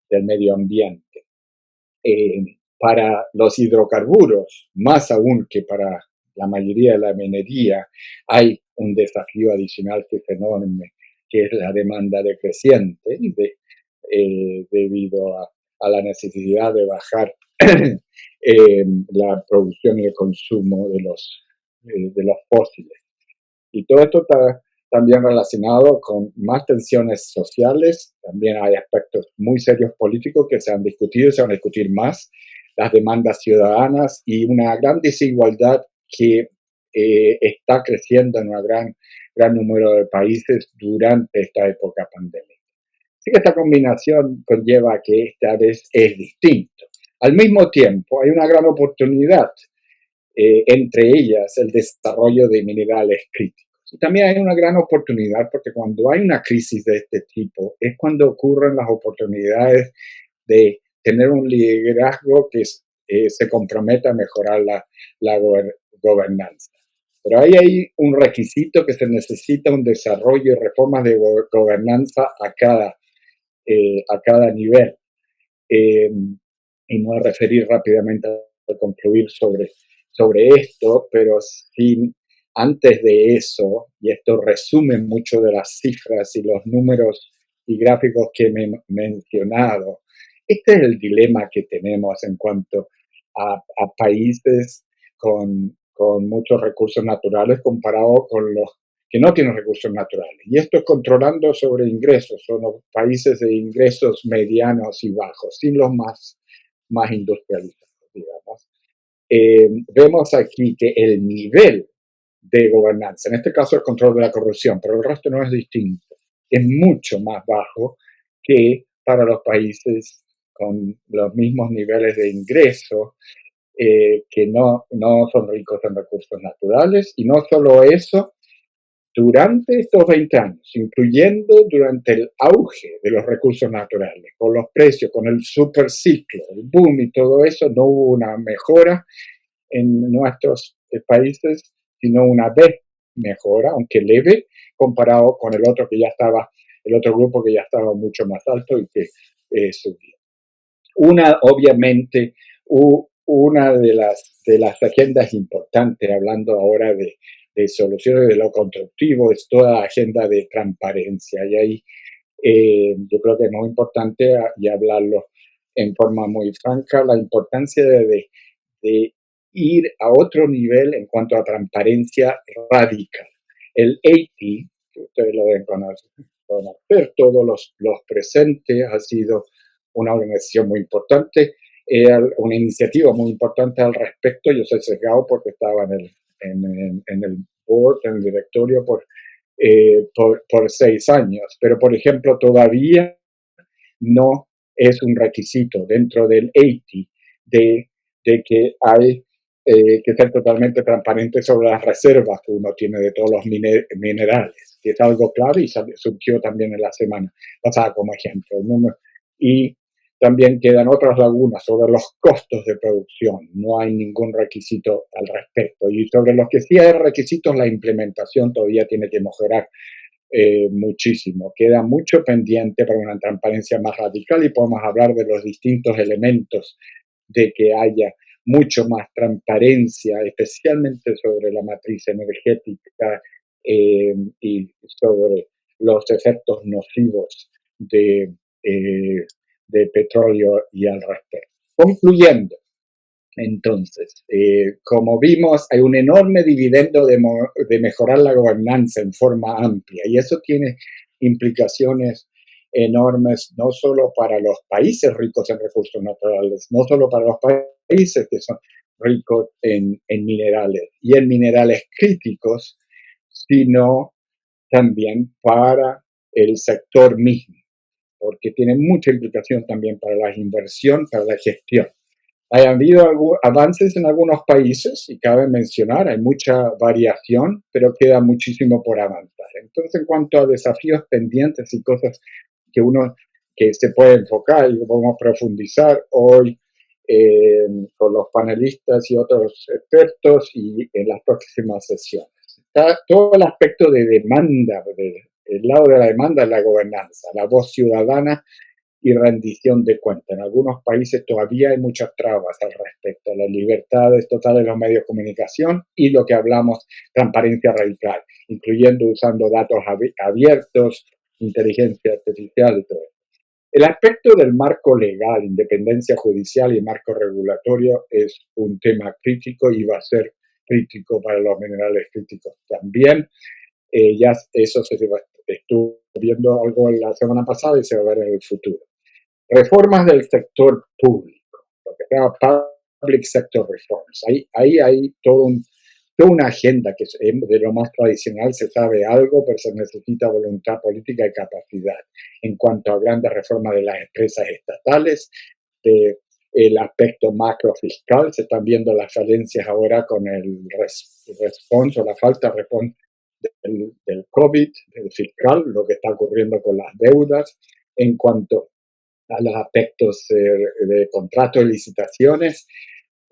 del medio ambiente. Para los hidrocarburos, más aún que para la mayoría de la minería, hay un desafío adicional que es enorme, que es la demanda decreciente debido a la necesidad de bajar la producción y el consumo de los fósiles. Y todo esto está también relacionado con más tensiones sociales, también hay aspectos muy serios políticos que se han discutido y se van a discutir más, las demandas ciudadanas y una gran desigualdad que está creciendo en un gran número de países durante esta época pandémica. Así que esta combinación conlleva que esta vez es distinto. Al mismo tiempo, hay una gran oportunidad, entre ellas el desarrollo de minerales críticos. Y también hay una gran oportunidad porque cuando hay una crisis de este tipo es cuando ocurren las oportunidades de tener un liderazgo que se comprometa a mejorar la gobernanza. Pero ahí hay un requisito que se necesita un desarrollo y reformas de gobernanza a cada nivel. Eh, y me voy a referir rápidamente a concluir sobre esto, pero sin, antes de eso, y esto resume mucho de las cifras y los números y gráficos que me he mencionado, este es el dilema que tenemos en cuanto a países con muchos recursos naturales comparado con los que no tienen recursos naturales. Y esto es controlando sobre ingresos, son los países de ingresos medianos y bajos, sin los más industrializados, digamos. Vemos aquí que el nivel de gobernanza, en este caso el control de la corrupción, pero el resto no es distinto, es mucho más bajo que para los países con los mismos niveles de ingreso, que no son ricos en recursos naturales. Y no solo eso, durante estos 20 años, incluyendo durante el auge de los recursos naturales, con los precios, con el superciclo, el boom y todo eso, no hubo una mejora en nuestros países, sino una mejora, aunque leve, comparado con el otro que ya estaba, el otro grupo que ya estaba mucho más alto y que subía. Obviamente, una de las agendas importantes, hablando ahora de soluciones de lo constructivo, es toda la agenda de transparencia. Y ahí yo creo que es muy importante y hablarlo en forma muy franca, la importancia de ir a otro nivel en cuanto a transparencia radical. El AT, que ustedes lo deben conocer, todos los presentes, ha sido una organización muy importante, una iniciativa muy importante al respecto. Yo soy sesgado porque estaba en el board, en el directorio por 6 años, pero por ejemplo todavía no es un requisito dentro del AITI de que hay que ser totalmente transparente sobre las reservas que uno tiene de todos los minerales, que es algo clave y surgió también en la semana pasada como ejemplo. Y también quedan otras lagunas sobre los costos de producción. No hay ningún requisito al respecto. Y sobre los que sí hay requisitos, la implementación todavía tiene que mejorar muchísimo. Queda mucho pendiente para una transparencia más radical y podemos hablar de los distintos elementos de que haya mucho más transparencia, especialmente sobre la matriz energética y sobre los efectos nocivos de petróleo y al respecto. Concluyendo, entonces, como vimos, hay un enorme dividendo de mejorar la gobernanza en forma amplia y eso tiene implicaciones enormes no solo para los países ricos en recursos naturales, no solo para los países que son ricos en minerales y en minerales críticos, sino también para el sector mismo, porque tiene mucha implicación también para la inversión, para la gestión. Ha habido avances en algunos países y cabe mencionar, hay mucha variación, pero queda muchísimo por avanzar. Entonces, en cuanto a desafíos pendientes y cosas que se puede enfocar y podemos profundizar hoy con los panelistas y otros expertos y en las próximas sesiones. Está todo el aspecto de demanda, el lado de la demanda es la gobernanza, la voz ciudadana y rendición de cuentas. En algunos países todavía hay muchas trabas al respecto, las libertades totales de los medios de comunicación y lo que hablamos, transparencia radical, incluyendo usando datos abiertos, inteligencia artificial y todo eso. El aspecto del marco legal, independencia judicial y marco regulatorio es un tema crítico y va a ser crítico para los minerales críticos también. Ya eso estuvo viendo algo la semana pasada y se va a ver en el futuro. Reformas del sector público, lo que se llama Public Sector Reforms. Ahí hay toda una agenda que de lo más tradicional se sabe algo, pero se necesita voluntad política y capacidad. En cuanto a grandes reformas de las empresas estatales, el aspecto macrofiscal, se están viendo las falencias ahora con el response o la falta de response del COVID, del fiscal, lo que está ocurriendo con las deudas. En cuanto a los aspectos de contratos y licitaciones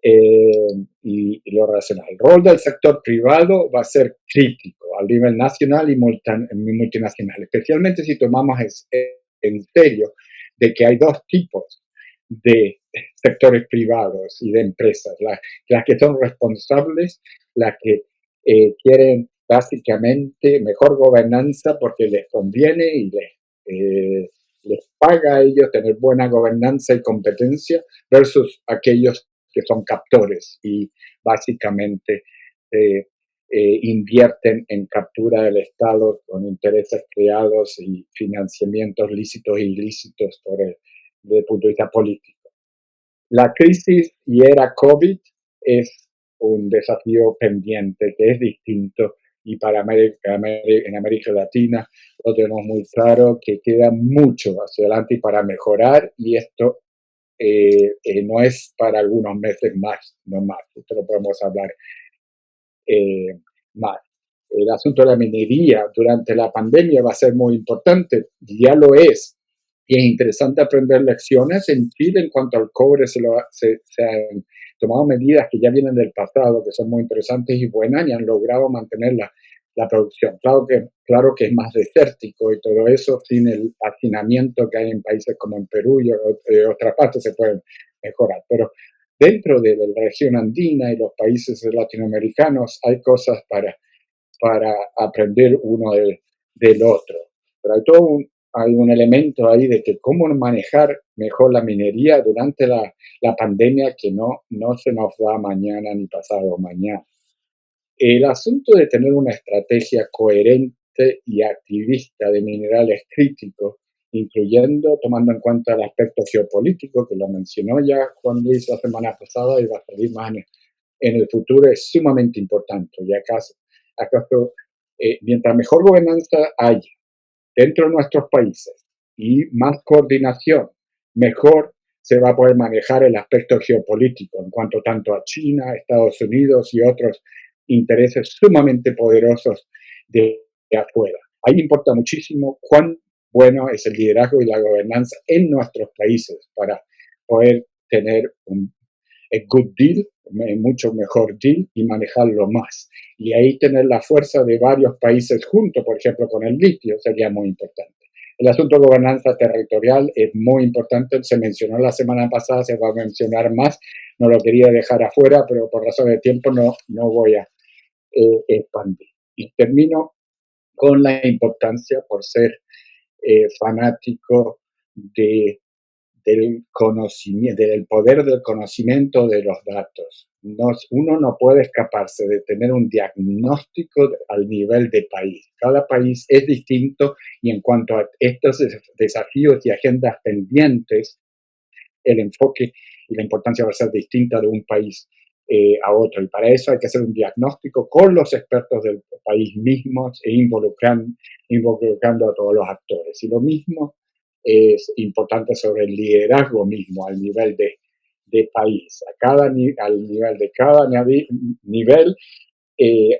y lo relacional. El rol del sector privado va a ser crítico al nivel nacional y multinacional, especialmente si tomamos en serio de que hay dos tipos de sectores privados y de empresas, las que son responsables, las que quieren básicamente mejor gobernanza porque les conviene y les paga a ellos tener buena gobernanza y competencia versus aquellos que son captores y básicamente invierten en captura del Estado con intereses creados y financiamientos lícitos e ilícitos desde el punto de vista político. La crisis y era COVID es un desafío pendiente que es distinto y para en América Latina lo tenemos muy claro que queda mucho hacia adelante y para mejorar y esto no es para algunos meses más, no más, esto lo podemos hablar más. El asunto de la minería durante la pandemia va a ser muy importante, ya lo es, y es interesante aprender lecciones. En Chile, en cuanto al cobre, se han tomado medidas que ya vienen del pasado, que son muy interesantes y buenas, y han logrado mantener la producción. Claro que es más desértico y todo eso, sin el hacinamiento que hay en países como en Perú y otras partes se pueden mejorar. Pero dentro de la región andina y los países latinoamericanos hay cosas para aprender uno del otro. Pero hay un elemento ahí de que cómo manejar mejor la minería durante la pandemia que no se nos va mañana ni pasado mañana. El asunto de tener una estrategia coherente y activista de minerales críticos, incluyendo, tomando en cuenta el aspecto geopolítico, que lo mencionó ya Juan Luis la semana pasada y va a salir más en el futuro, es sumamente importante. Y acaso mientras mejor gobernanza haya dentro de nuestros países y más coordinación, mejor se va a poder manejar el aspecto geopolítico en cuanto tanto a China, Estados Unidos y otros intereses sumamente poderosos de afuera. Ahí importa muchísimo cuán bueno es el liderazgo y la gobernanza en nuestros países para poder tener un good deal, mucho mejor deal y manejarlo más. Y ahí tener la fuerza de varios países juntos, por ejemplo, con el litio, sería muy importante. El asunto de gobernanza territorial es muy importante, se mencionó la semana pasada, se va a mencionar más, no lo quería dejar afuera, pero por razón de tiempo no voy a expandir. Y termino con la importancia por ser fanático del conocimiento, del poder del conocimiento de los datos. Uno no puede escaparse de tener un diagnóstico al nivel de país. Cada país es distinto y en cuanto a estos desafíos y agendas pendientes, el enfoque y la importancia va a ser distinta de un país a otro. Y para eso hay que hacer un diagnóstico con los expertos del país mismos e involucrando a todos los actores. Y lo mismo es importante sobre el liderazgo mismo al nivel de país, al nivel de cada nivel,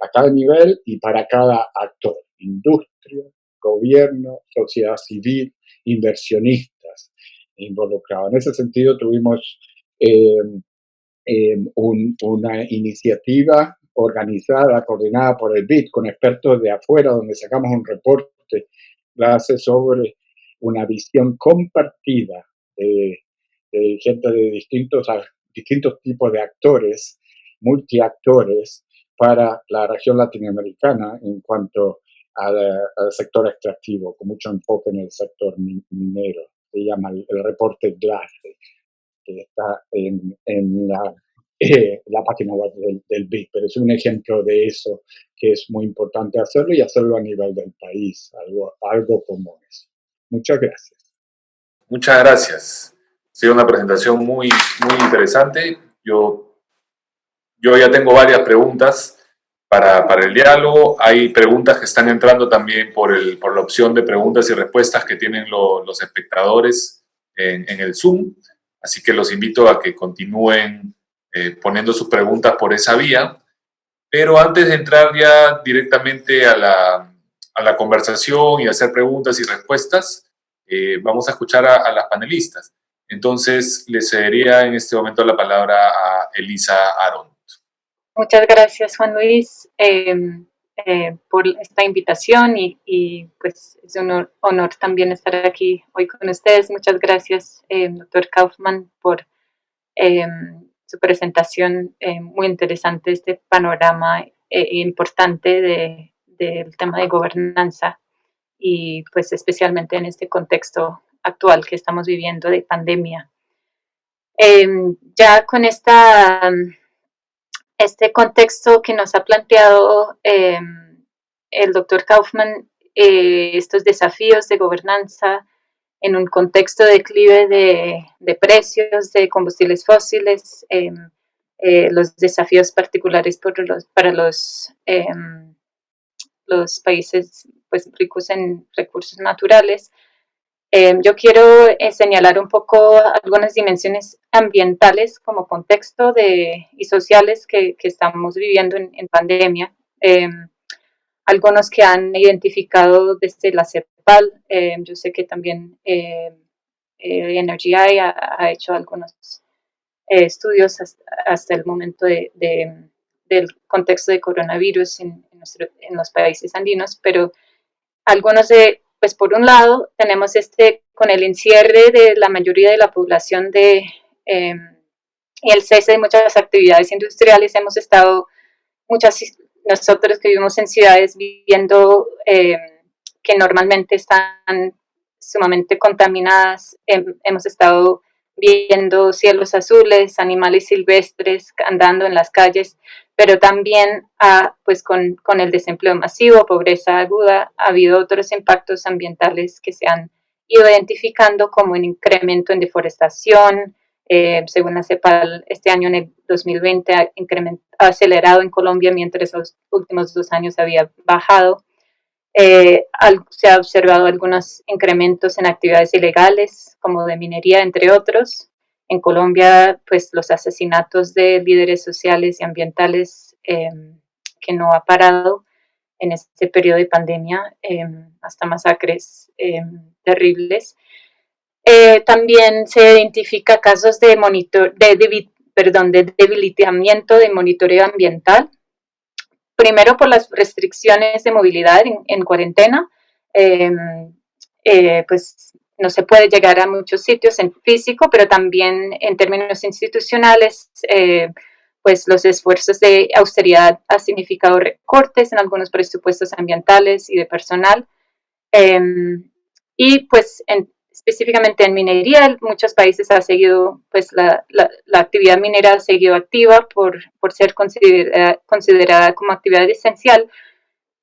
a cada nivel y para cada actor, industria, gobierno, sociedad civil, inversionistas involucrados. En ese sentido tuvimos una iniciativa organizada, coordinada por el BID, con expertos de afuera, donde sacamos un reporte clase sobre una visión compartida de gente de distintos tipos de actores, multiactores, para la región latinoamericana en cuanto al sector extractivo, con mucho enfoque en el sector minero. Se llama el reporte GLACE, que está en la página web del BID, pero es un ejemplo de eso que es muy importante hacerlo y hacerlo a nivel del país, algo común. Muchas gracias. Muchas gracias. Ha sido una presentación muy interesante. Yo ya tengo varias preguntas para el diálogo. Hay preguntas que están entrando también por la opción de preguntas y respuestas que tienen los espectadores en el Zoom. Así que los invito a que continúen poniendo sus preguntas por esa vía. Pero antes de entrar ya directamente a la conversación y hacer preguntas y respuestas, vamos a escuchar a las panelistas. Entonces, le cedería en este momento la palabra a Elisa Aron. Muchas gracias, Juan Luis, por esta invitación y pues es un honor también estar aquí hoy con ustedes. Muchas gracias, doctor Kaufman, por su presentación muy interesante, este panorama importante del tema de gobernanza y pues especialmente en este contexto actual que estamos viviendo de pandemia. Ya con este contexto que nos ha planteado el doctor Kaufman, estos desafíos de gobernanza en un contexto de declive de precios de combustibles fósiles, los desafíos particulares para los países pues, ricos en recursos naturales. Yo quiero señalar un poco algunas dimensiones ambientales como contexto y sociales que estamos viviendo en pandemia. Algunos que han identificado desde la CEPAL, yo sé que también Energy Eye ha hecho algunos estudios hasta el momento del contexto de coronavirus en los países andinos, pero algunos pues por un lado tenemos con el encierre de la mayoría de la población y el cese de muchas actividades industriales, hemos estado nosotros que vivimos en ciudades viviendo que normalmente están sumamente contaminadas, hemos estado viendo cielos azules, animales silvestres andando en las calles, pero también pues con el desempleo masivo, pobreza aguda, ha habido otros impactos ambientales que se han ido identificando como un incremento en deforestación. Según la CEPAL, este año en el 2020 ha acelerado en Colombia, mientras los últimos 2 años había bajado. Se ha observado algunos incrementos en actividades ilegales, como de minería, entre otros. En Colombia, pues los asesinatos de líderes sociales y ambientales que no ha parado en este periodo de pandemia, hasta masacres terribles. También se identifica casos de debilitamiento de monitoreo ambiental, primero por las restricciones de movilidad en cuarentena, pues no se puede llegar a muchos sitios en físico, pero también en términos institucionales, pues los esfuerzos de austeridad han significado recortes en algunos presupuestos ambientales y de personal. Y pues específicamente en minería, muchos países ha seguido, pues la actividad minera ha seguido activa por ser considerada como actividad esencial,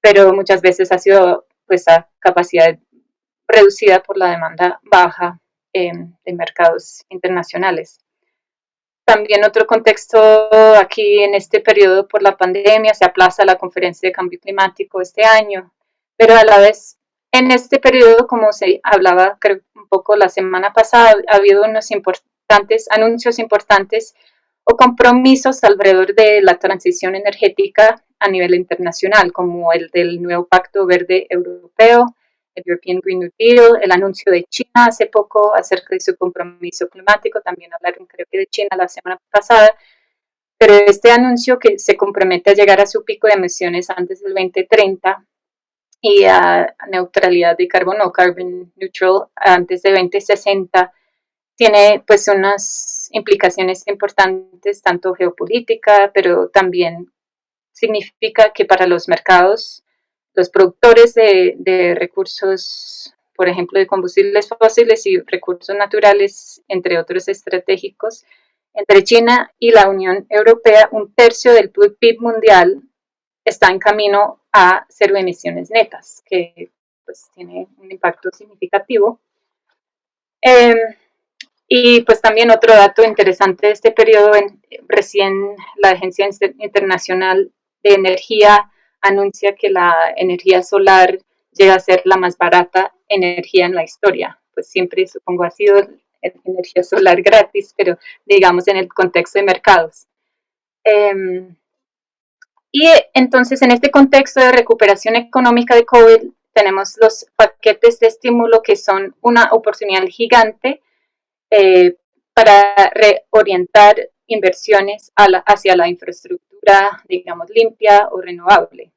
pero muchas veces ha sido pues a capacidad reducida por la demanda baja de mercados internacionales. También otro contexto aquí en este periodo por la pandemia, se aplaza la conferencia de cambio climático este año, pero a la vez en este periodo, como se hablaba creo un poco la semana pasada, ha habido unos anuncios importantes o compromisos alrededor de la transición energética a nivel internacional, como el del nuevo Pacto Verde Europeo, el European Green New Deal, el anuncio de China hace poco acerca de su compromiso climático, también hablaron creo que de China la semana pasada, pero este anuncio que se compromete a llegar a su pico de emisiones antes del 2030 y a neutralidad de carbono, carbon neutral, antes de 2060, tiene pues unas implicaciones importantes, tanto geopolítica, pero también significa que para los mercados, los productores de recursos, por ejemplo, de combustibles fósiles y recursos naturales, entre otros estratégicos, entre China y la Unión Europea, 1/3 del PIB mundial está en camino a cero emisiones netas, que pues tiene un impacto significativo. Y pues también otro dato interesante de este periodo, recién la Agencia Internacional de Energía anuncia que la energía solar llega a ser la más barata energía en la historia. Pues siempre supongo ha sido energía solar gratis, pero digamos en el contexto de mercados. Y entonces en este contexto de recuperación económica de COVID tenemos los paquetes de estímulo que son una oportunidad gigante para reorientar inversiones hacia la infraestructura infraestructura, digamos, limpia o renovable.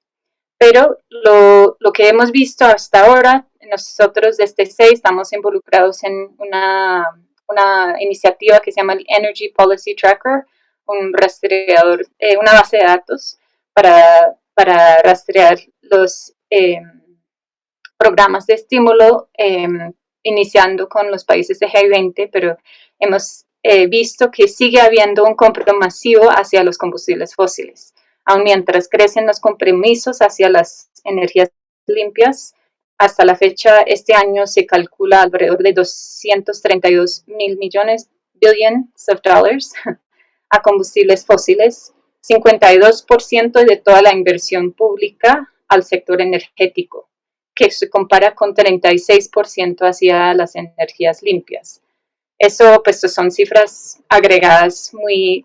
Pero lo que hemos visto hasta ahora, nosotros desde SEI estamos involucrados en una iniciativa que se llama el Energy Policy Tracker, un rastreador, una base de datos para rastrear los programas de estímulo, iniciando con los países de G20, pero hemos visto que sigue habiendo un compromiso masivo hacia los combustibles fósiles. Aun mientras crecen los compromisos hacia las energías limpias, hasta la fecha, este año se calcula alrededor de 232 mil millones, billions of dollars, a combustibles fósiles, 52% de toda la inversión pública al sector energético, que se compara con 36% hacia las energías limpias. Eso, pues, son cifras agregadas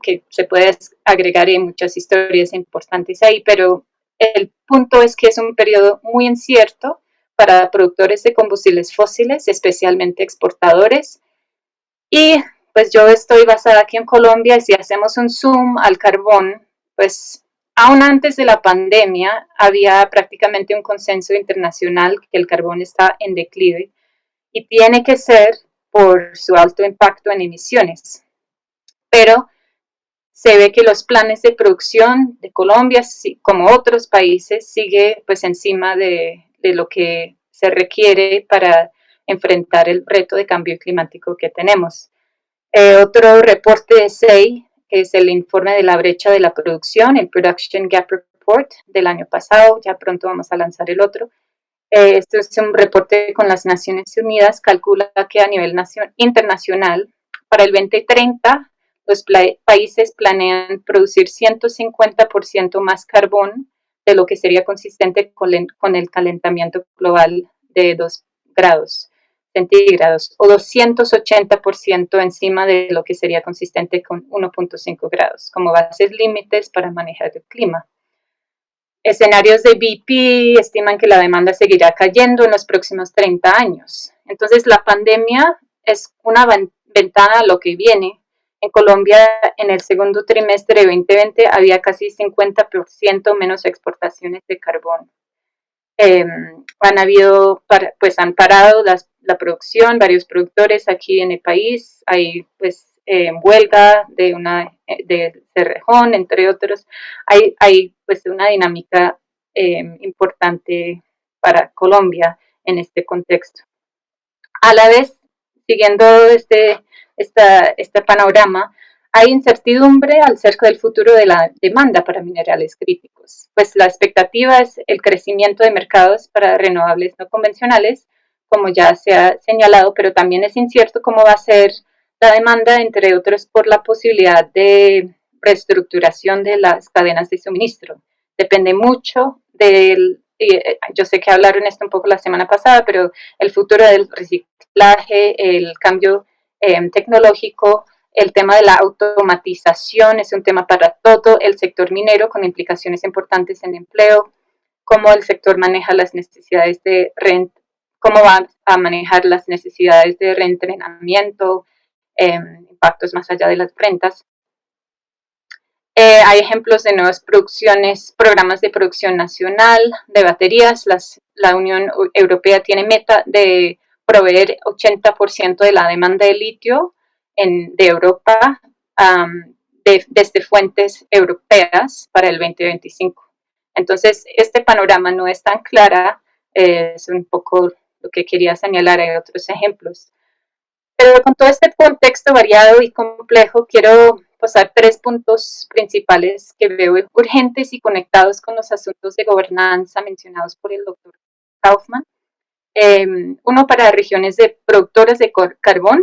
que se puede agregar en muchas historias importantes ahí, pero el punto es que es un periodo muy incierto para productores de combustibles fósiles, especialmente exportadores. Y pues yo estoy basada aquí en Colombia y si hacemos un zoom al carbón, pues aún antes de la pandemia había prácticamente un consenso internacional que el carbón está en declive y tiene que ser por su alto impacto en emisiones. Pero se ve que los planes de producción de Colombia, como otros países, sigue pues encima de lo que se requiere para enfrentar el reto de cambio climático que tenemos. Otro reporte de SEI, que es el informe de la brecha de la producción, el Production Gap Report del año pasado, ya pronto vamos a lanzar el otro. Esto es un reporte con las Naciones Unidas, calcula que a nivel internacional, para el 2030, los países planean producir 150% más carbón de lo que sería consistente con el calentamiento global de 2 grados centígrados, o 280% encima de lo que sería consistente con 1.5 grados, como bases límites para manejar el clima. Escenarios de BP estiman que la demanda seguirá cayendo en los próximos 30 años. Entonces, la pandemia es una ventana a lo que viene. En Colombia, en el segundo trimestre de 2020, había casi 50% menos exportaciones de carbón. Han parado la producción, varios productores aquí en el país. Hay pues huelga de Cerrejón, entre otros. Hay pues una dinámica importante para Colombia en este contexto. A la vez, siguiendo este panorama, hay incertidumbre acerca del futuro de la demanda para minerales críticos, pues la expectativa es el crecimiento de mercados para renovables no convencionales, como ya se ha señalado, pero también es incierto cómo va a ser la demanda, entre otros por la posibilidad de reestructuración de las cadenas de suministro. Depende mucho yo sé que hablaron esto un poco la semana pasada, pero el futuro del reciclaje, el cambio tecnológico, el tema de la automatización es un tema para todo el sector minero con implicaciones importantes en empleo, cómo el sector maneja las necesidades cómo va a manejar las necesidades de reentrenamiento, impactos más allá de las rentas. Hay ejemplos de nuevas producciones, programas de producción nacional de baterías. La Unión Europea tiene meta de proveer 80% de la demanda de litio de Europa desde fuentes europeas para el 2025. Entonces, este panorama no es tan clara, es un poco lo que quería señalar, hay otros ejemplos. Pero con todo este contexto variado y complejo, quiero pasar 3 puntos principales que veo urgentes y conectados con los asuntos de gobernanza mencionados por el doctor Kaufman. Uno para regiones de productoras de carbón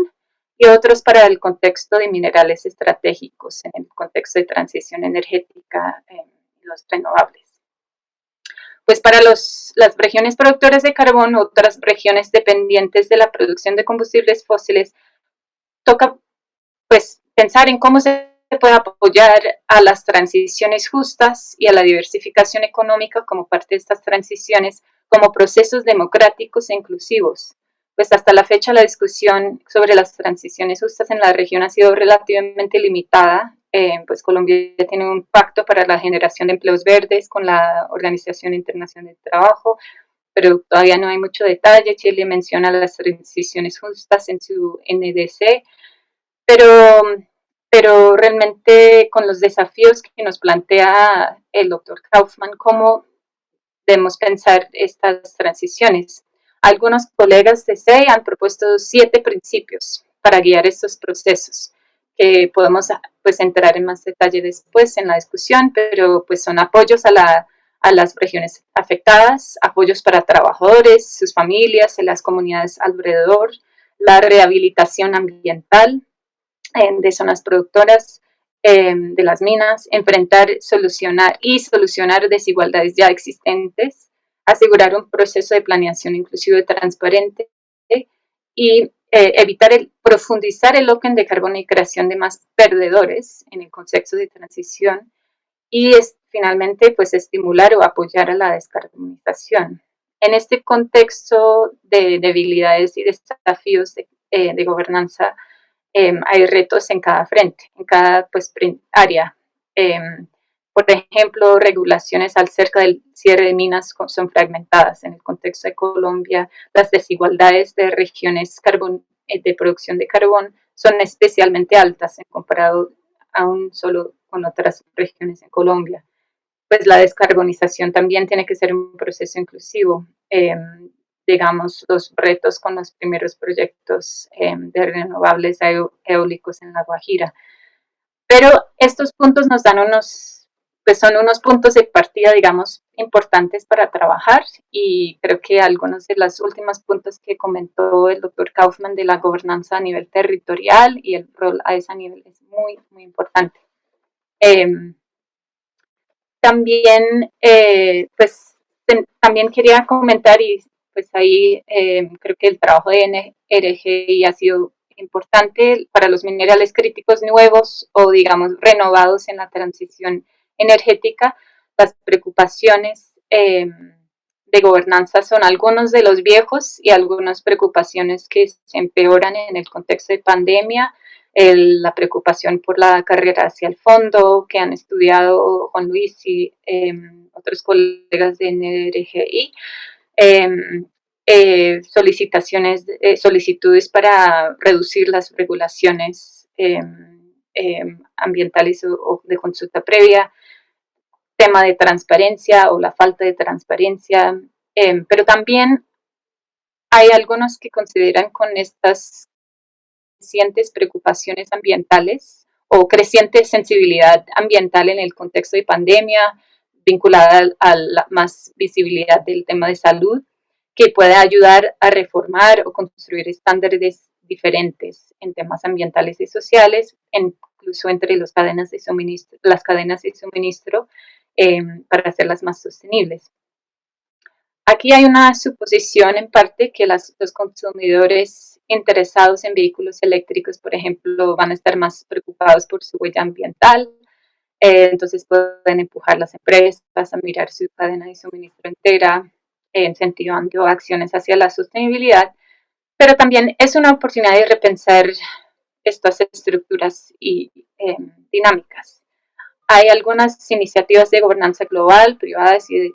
y otros para el contexto de minerales estratégicos en el contexto de transición energética y los renovables. Pues para las regiones productoras de carbón, otras regiones dependientes de la producción de combustibles fósiles, toca pues pensar en cómo se puede apoyar a las transiciones justas y a la diversificación económica como parte de estas transiciones como procesos democráticos e inclusivos, pues hasta la fecha la discusión sobre las transiciones justas en la región ha sido relativamente limitada. Pues Colombia tiene un pacto para la generación de empleos verdes con la Organización Internacional del Trabajo, pero todavía no hay mucho detalle. Chile menciona las transiciones justas en su NDC, pero realmente con los desafíos que nos plantea el doctor Kaufman, ¿cómo debemos pensar estas transiciones? Algunos colegas de SEI han propuesto 7 principios para guiar estos procesos, que podemos pues entrar en más detalle después en la discusión, pero pues son apoyos a las regiones afectadas, apoyos para trabajadores, sus familias, en las comunidades alrededor, la rehabilitación ambiental de zonas productoras, de las minas, enfrentar, solucionar desigualdades ya existentes, asegurar un proceso de planeación inclusivo y transparente y evitar profundizar el lock-in de carbono y creación de más perdedores en el contexto de transición y finalmente pues estimular o apoyar a la descarbonización. En este contexto de debilidades y desafíos de gobernanza, hay retos en cada frente, en cada pues, área. Por ejemplo, regulaciones acerca del cierre de minas son fragmentadas. En el contexto de Colombia, las desigualdades de regiones de producción de carbón son especialmente altas en comparado aún solo con otras regiones en Colombia. Pues la descarbonización también tiene que ser un proceso inclusivo. Digamos, los retos con los primeros proyectos de renovables eólicos en La Guajira. Pero estos puntos nos dan son unos puntos de partida, digamos, importantes para trabajar y creo que algunos de los últimos puntos que comentó el doctor Kaufman de la gobernanza a nivel territorial y el rol a ese nivel es muy, muy importante. También, pues, también quería comentar y pues ahí creo que el trabajo de NRGI ha sido importante para los minerales críticos nuevos o digamos renovados en la transición energética. Las preocupaciones de gobernanza son algunos de los viejos y algunas preocupaciones que se empeoran en el contexto de pandemia. La preocupación por la carrera hacia el fondo que han estudiado Juan Luis y otros colegas de NRGI. Solicitudes para reducir las regulaciones ambientales o de consulta previa, tema de transparencia o la falta de transparencia, pero también hay algunos que consideran con estas crecientes preocupaciones ambientales o creciente sensibilidad ambiental en el contexto de pandemia, vinculada a la más visibilidad del tema de salud, que puede ayudar a reformar o construir estándares diferentes en temas ambientales y sociales, incluso entre las cadenas de suministro para hacerlas más sostenibles. Aquí hay una suposición en parte que los consumidores interesados en vehículos eléctricos, por ejemplo, van a estar más preocupados por su huella ambiental, entonces pueden empujar las empresas a mirar su cadena de suministro entera, incentivando acciones hacia la sostenibilidad, pero también es una oportunidad de repensar estas estructuras y dinámicas. Hay algunas iniciativas de gobernanza global, privadas y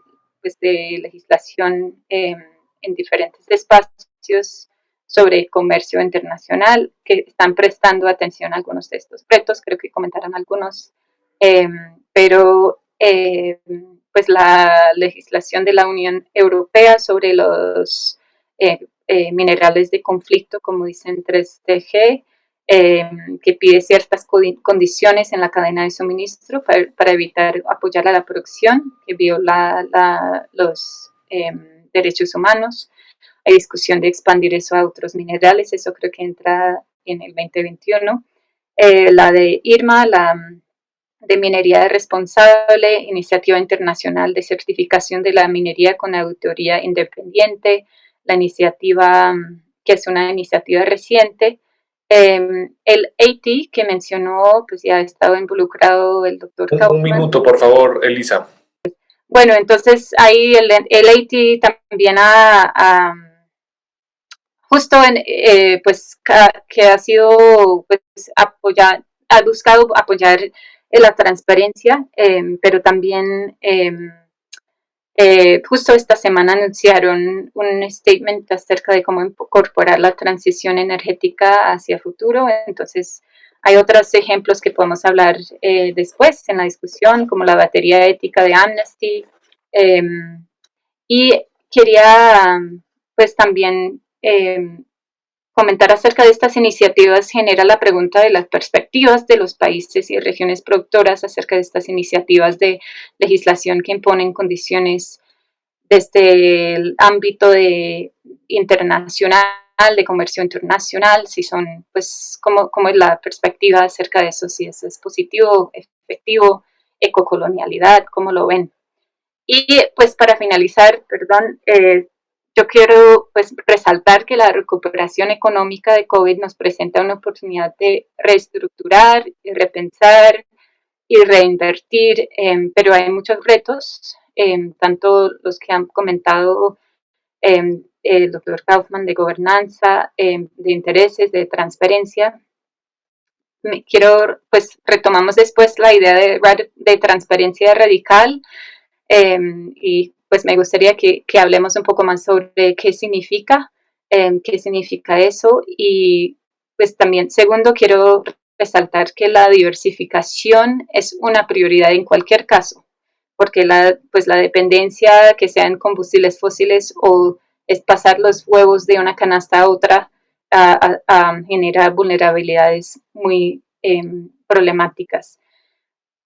de legislación en diferentes espacios sobre comercio internacional que están prestando atención a algunos de estos retos, creo que comentaron algunos, pero pues la legislación de la Unión Europea sobre los minerales de conflicto, como dicen 3TG, que pide ciertas condiciones en la cadena de suministro para evitar apoyar a la producción que viola los derechos humanos. Hay discusión de expandir eso a otros minerales, eso creo que entra en el 2021. La de IRMA, la de minería responsable, iniciativa internacional de certificación de la minería con auditoría independiente, la iniciativa que es una iniciativa reciente. El AT que mencionó, pues ya ha estado involucrado el doctor Kaufman. Un minuto, por favor, Elisa. Bueno, entonces ahí el AT también justo pues que ha sido pues ha buscado apoyar la transparencia, pero también justo esta semana anunciaron un statement acerca de cómo incorporar la transición energética hacia futuro. Entonces, hay otros ejemplos que podemos hablar después en la discusión, como la batería ética de Amnesty. Y quería, pues también comentar acerca de estas iniciativas genera la pregunta de las perspectivas de los países y regiones productoras acerca de estas iniciativas de legislación que imponen condiciones desde el ámbito internacional, de comercio internacional, si son, pues, cómo es la perspectiva acerca de eso, si eso es positivo, efectivo, ecocolonialidad, cómo lo ven. Y pues para finalizar, perdón, yo quiero pues resaltar que la recuperación económica de COVID nos presenta una oportunidad de reestructurar, y repensar y reinvertir, pero hay muchos retos, tanto los que han comentado el doctor Kaufman de gobernanza, de intereses, de transparencia. Pues retomamos después la idea de transparencia radical, y pues me gustaría que hablemos un poco más sobre qué significa eso. Y pues también, segundo, quiero resaltar que la diversificación es una prioridad en cualquier caso, porque pues la dependencia, que sea en combustibles fósiles o es pasar los huevos de una canasta a otra, genera vulnerabilidades muy problemáticas.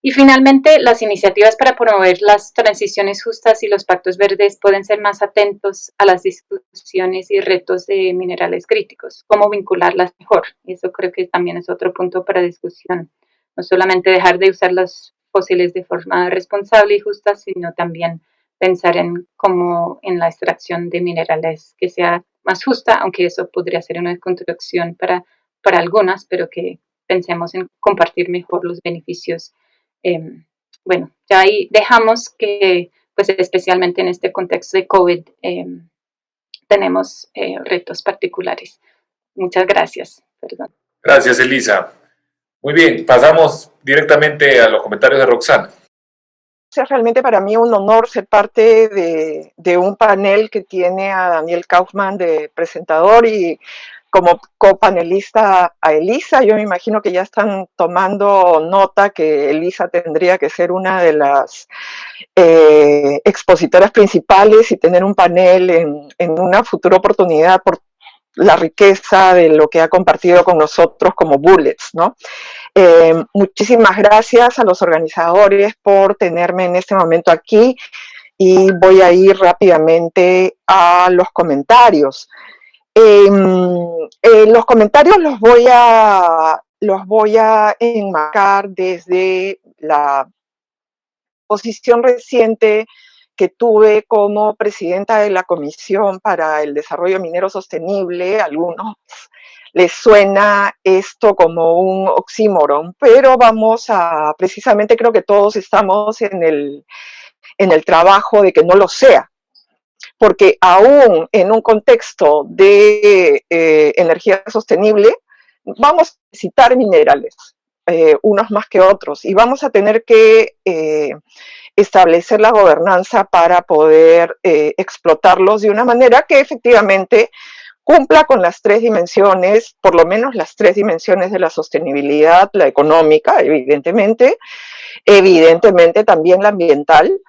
Y finalmente, las iniciativas para promover las transiciones justas y los pactos verdes pueden ser más atentos a las discusiones y retos de minerales críticos, cómo vincularlas mejor. Y eso creo que también es otro punto para discusión. No solamente dejar de usar los fósiles de forma responsable y justa, sino también pensar en cómo en la extracción de minerales que sea más justa, aunque eso podría ser una construcción para algunas, pero que pensemos en compartir mejor los beneficios. Bueno, ya ahí dejamos que, pues especialmente en este contexto de COVID, tenemos retos particulares. Muchas gracias. Perdón. Gracias, Elisa. Muy bien, pasamos directamente a los comentarios de Roxana. Es realmente para mí un honor ser parte de un panel que tiene a Daniel Kaufman de presentador y como copanelista a Elisa. Yo me imagino que ya están tomando nota que Elisa tendría que ser una de las expositoras principales y tener un panel en una futura oportunidad por la riqueza de lo que ha compartido con nosotros como Bullets, ¿no? Muchísimas gracias a los organizadores por tenerme en este momento aquí y voy a ir rápidamente a los comentarios. Los comentarios los voy a enmarcar desde la posición reciente que tuve como presidenta de la Comisión para el Desarrollo Minero Sostenible. A algunos les suena esto como un oxímoron, pero precisamente creo que todos estamos en el trabajo de que no lo sea, porque aún en un contexto de energía sostenible vamos a necesitar minerales, unos más que otros, y vamos a tener que establecer la gobernanza para poder explotarlos de una manera que efectivamente cumpla con las tres dimensiones, por lo menos las tres dimensiones de la sostenibilidad: la económica, evidentemente también la ambiental,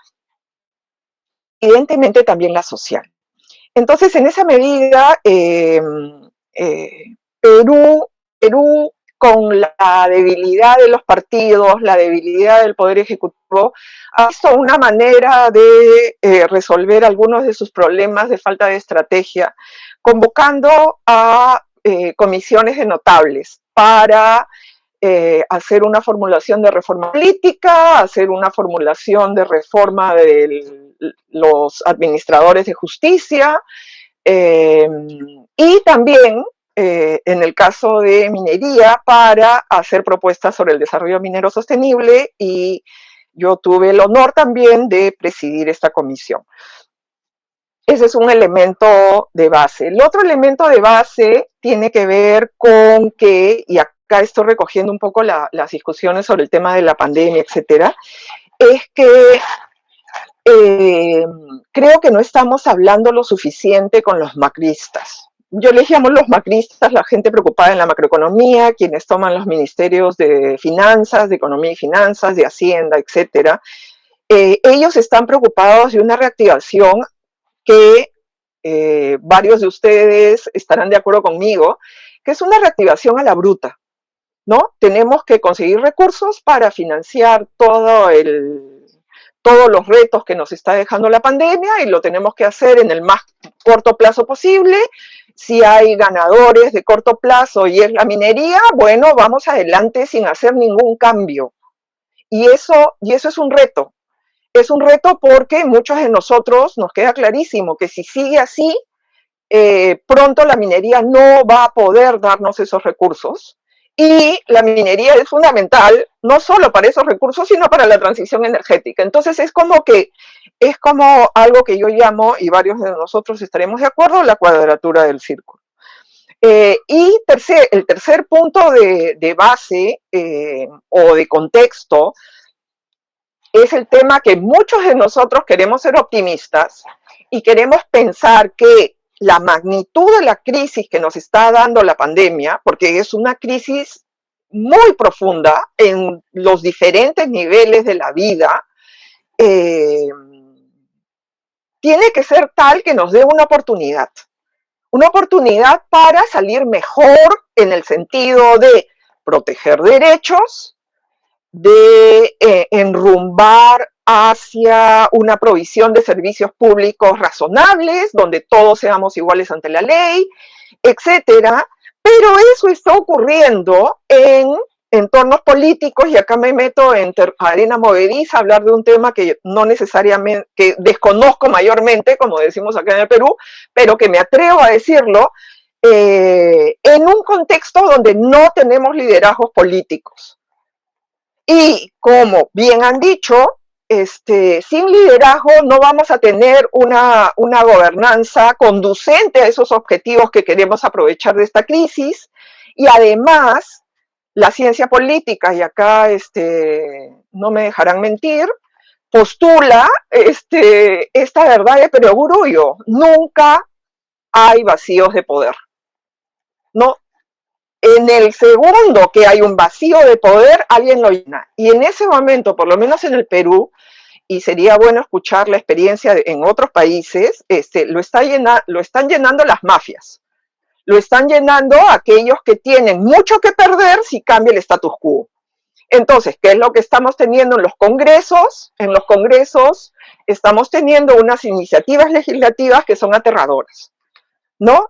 evidentemente también la social. Entonces, en esa medida, Perú, con la debilidad de los partidos, la debilidad del Poder Ejecutivo, ha visto una manera de resolver algunos de sus problemas de falta de estrategia, convocando a comisiones de notables para hacer una formulación de reforma política, hacer una formulación de reforma de los administradores de justicia, y también en el caso de minería, para hacer propuestas sobre el desarrollo minero sostenible, y yo tuve el honor también de presidir esta comisión. Ese es un elemento de base. El otro elemento de base tiene que ver con que, y acá estoy recogiendo un poco las discusiones sobre el tema de la pandemia, etcétera, es que creo que no estamos hablando lo suficiente con los macristas. Yo les llamo los macristas, la gente preocupada en la macroeconomía, quienes toman los ministerios de finanzas, de economía y finanzas, de hacienda, etcétera. Ellos están preocupados de una reactivación que varios de ustedes estarán de acuerdo conmigo, que es una reactivación a la bruta, ¿no? Tenemos que conseguir recursos para financiar todos los retos que nos está dejando la pandemia y lo tenemos que hacer en el más corto plazo posible. Si hay ganadores de corto plazo y es la minería, bueno, vamos adelante sin hacer ningún cambio. Y eso es un reto. Es un reto porque muchos de nosotros nos queda clarísimo que si sigue así, pronto la minería no va a poder darnos esos recursos. Y la minería es fundamental, no solo para esos recursos, sino para la transición energética. Entonces es como algo que yo llamo, y varios de nosotros estaremos de acuerdo, la cuadratura del círculo. Y el tercer punto de base o de contexto es el tema que muchos de nosotros queremos ser optimistas y queremos pensar que la magnitud de la crisis que nos está dando la pandemia, porque es una crisis muy profunda en los diferentes niveles de la vida, tiene que ser tal que nos dé una oportunidad para salir mejor en el sentido de proteger derechos, de enrumbar hacia una provisión de servicios públicos razonables, donde todos seamos iguales ante la ley, etcétera. Pero eso está ocurriendo en entornos políticos, y acá me meto en arena movediza a hablar de un tema que no necesariamente, que desconozco mayormente, como decimos acá en el Perú, pero que me atrevo a decirlo, en un contexto donde no tenemos liderazgos políticos. Y como bien han dicho, sin liderazgo no vamos a tener una gobernanza conducente a esos objetivos que queremos aprovechar de esta crisis. Y además, la ciencia política, y acá no me dejarán mentir, postula esta verdad de perogrullo: nunca hay vacíos de poder, ¿no? En el segundo que hay un vacío de poder, alguien lo llena. Y en ese momento, por lo menos en el Perú, y sería bueno escuchar la experiencia en otros países, lo están llenando las mafias. Lo están llenando aquellos que tienen mucho que perder si cambia el status quo. Entonces, ¿qué es lo que estamos teniendo en los congresos? En los congresos estamos teniendo unas iniciativas legislativas que son aterradoras, ¿no?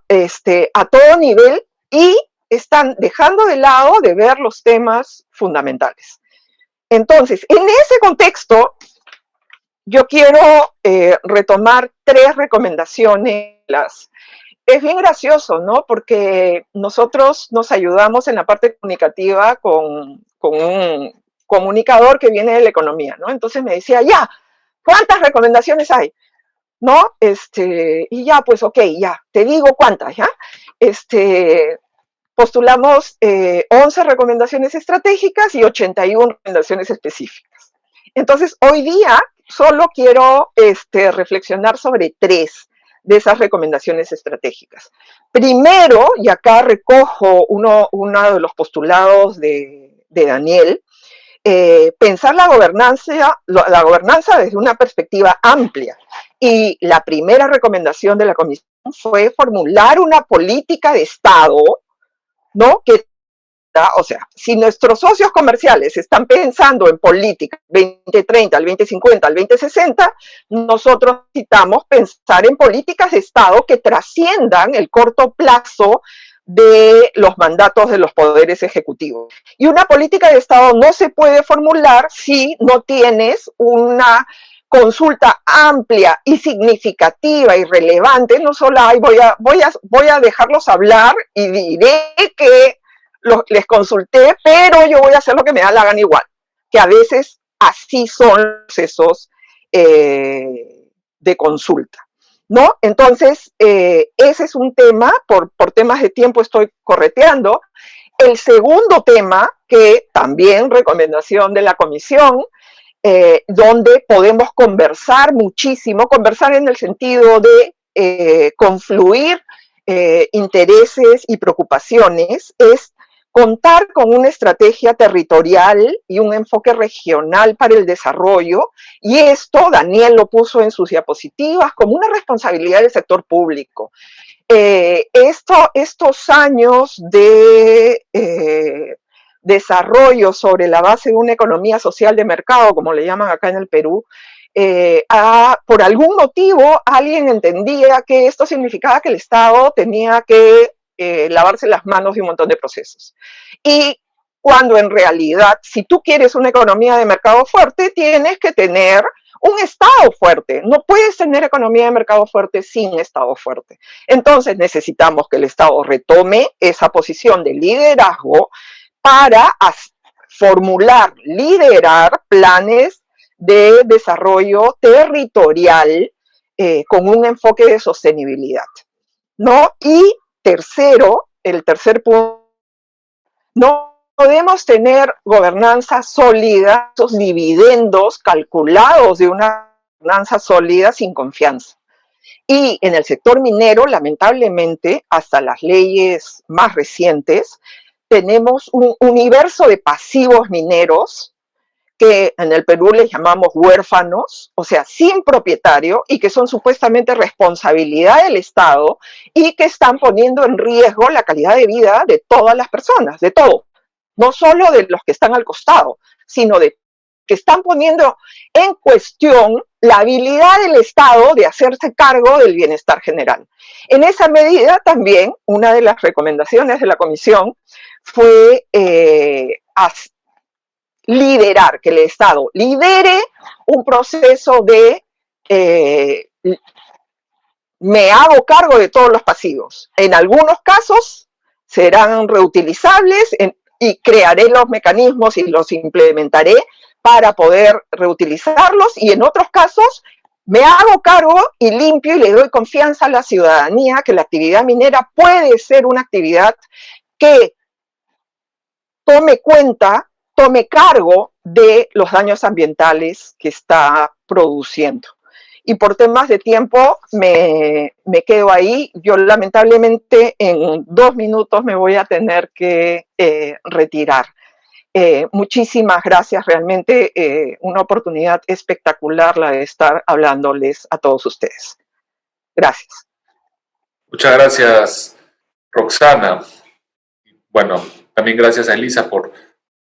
A todo nivel, y están dejando de lado de ver los temas fundamentales. Entonces, en ese contexto, yo quiero retomar 3 recomendaciones. Es bien gracioso, ¿no? Porque nosotros nos ayudamos en la parte comunicativa con un comunicador que viene de la economía, ¿no? Entonces me decía, ya, ¿cuántas recomendaciones hay? ¿No? Y ya, pues, ok, ya, te digo cuántas, ¿ya? Postulamos 11 recomendaciones estratégicas y 81 recomendaciones específicas. Entonces, hoy día solo quiero reflexionar sobre 3 de esas recomendaciones estratégicas. Primero, y acá recojo uno de los postulados de Daniel, pensar la gobernanza desde una perspectiva amplia. Y la primera recomendación de la Comisión fue formular una política de Estado, ¿no? O sea, si nuestros socios comerciales están pensando en política 2030, al 2050, al 2060, nosotros necesitamos pensar en políticas de Estado que trasciendan el corto plazo de los mandatos de los poderes ejecutivos. Y una política de Estado no se puede formular si no tienes una consulta amplia y significativa y relevante. No solo hay, voy a dejarlos hablar y diré que les consulté, pero yo voy a hacer lo que me da la gana igual, que a veces así son los procesos de consulta, ¿no? Entonces, ese es un tema, por temas de tiempo estoy correteando. El segundo tema, que también recomendación de la comisión, donde podemos conversar muchísimo, conversar en el sentido de confluir intereses y preocupaciones, es contar con una estrategia territorial y un enfoque regional para el desarrollo, y esto Daniel lo puso en sus diapositivas como una responsabilidad del sector público. Estos años de desarrollo sobre la base de una economía social de mercado, como le llaman acá en el Perú, por algún motivo alguien entendía que esto significaba que el Estado tenía que lavarse las manos de un montón de procesos. Y cuando en realidad, si tú quieres una economía de mercado fuerte, tienes que tener un Estado fuerte. No puedes tener economía de mercado fuerte sin Estado fuerte. Entonces necesitamos que el Estado retome esa posición de liderazgo para formular, liderar planes de desarrollo territorial con un enfoque de sostenibilidad, ¿no? Y tercero, el tercer punto, no podemos tener gobernanza sólida, esos dividendos calculados de una gobernanza sólida sin confianza. Y en el sector minero, lamentablemente, hasta las leyes más recientes, tenemos un universo de pasivos mineros que en el Perú les llamamos huérfanos, o sea, sin propietario, y que son supuestamente responsabilidad del Estado y que están poniendo en riesgo la calidad de vida de todas las personas, de todo, no solo de los que están al costado, sino de que están poniendo en cuestión la habilidad del Estado de hacerse cargo del bienestar general. En esa medida también, una de las recomendaciones de la Comisión fue liderar, que el Estado lidere un proceso de me hago cargo de todos los pasivos. En algunos casos serán reutilizables y crearé los mecanismos y los implementaré para poder reutilizarlos, y en otros casos me hago cargo y limpio y le doy confianza a la ciudadanía que la actividad minera puede ser una actividad que tome cargo de los daños ambientales que está produciendo. Y por temas de tiempo me quedo ahí. Yo lamentablemente en 2 minutos me voy a tener que retirar. Muchísimas gracias, realmente una oportunidad espectacular la de estar hablándoles a todos ustedes. Gracias. Muchas gracias, Roxana. Bueno, también gracias a Elisa por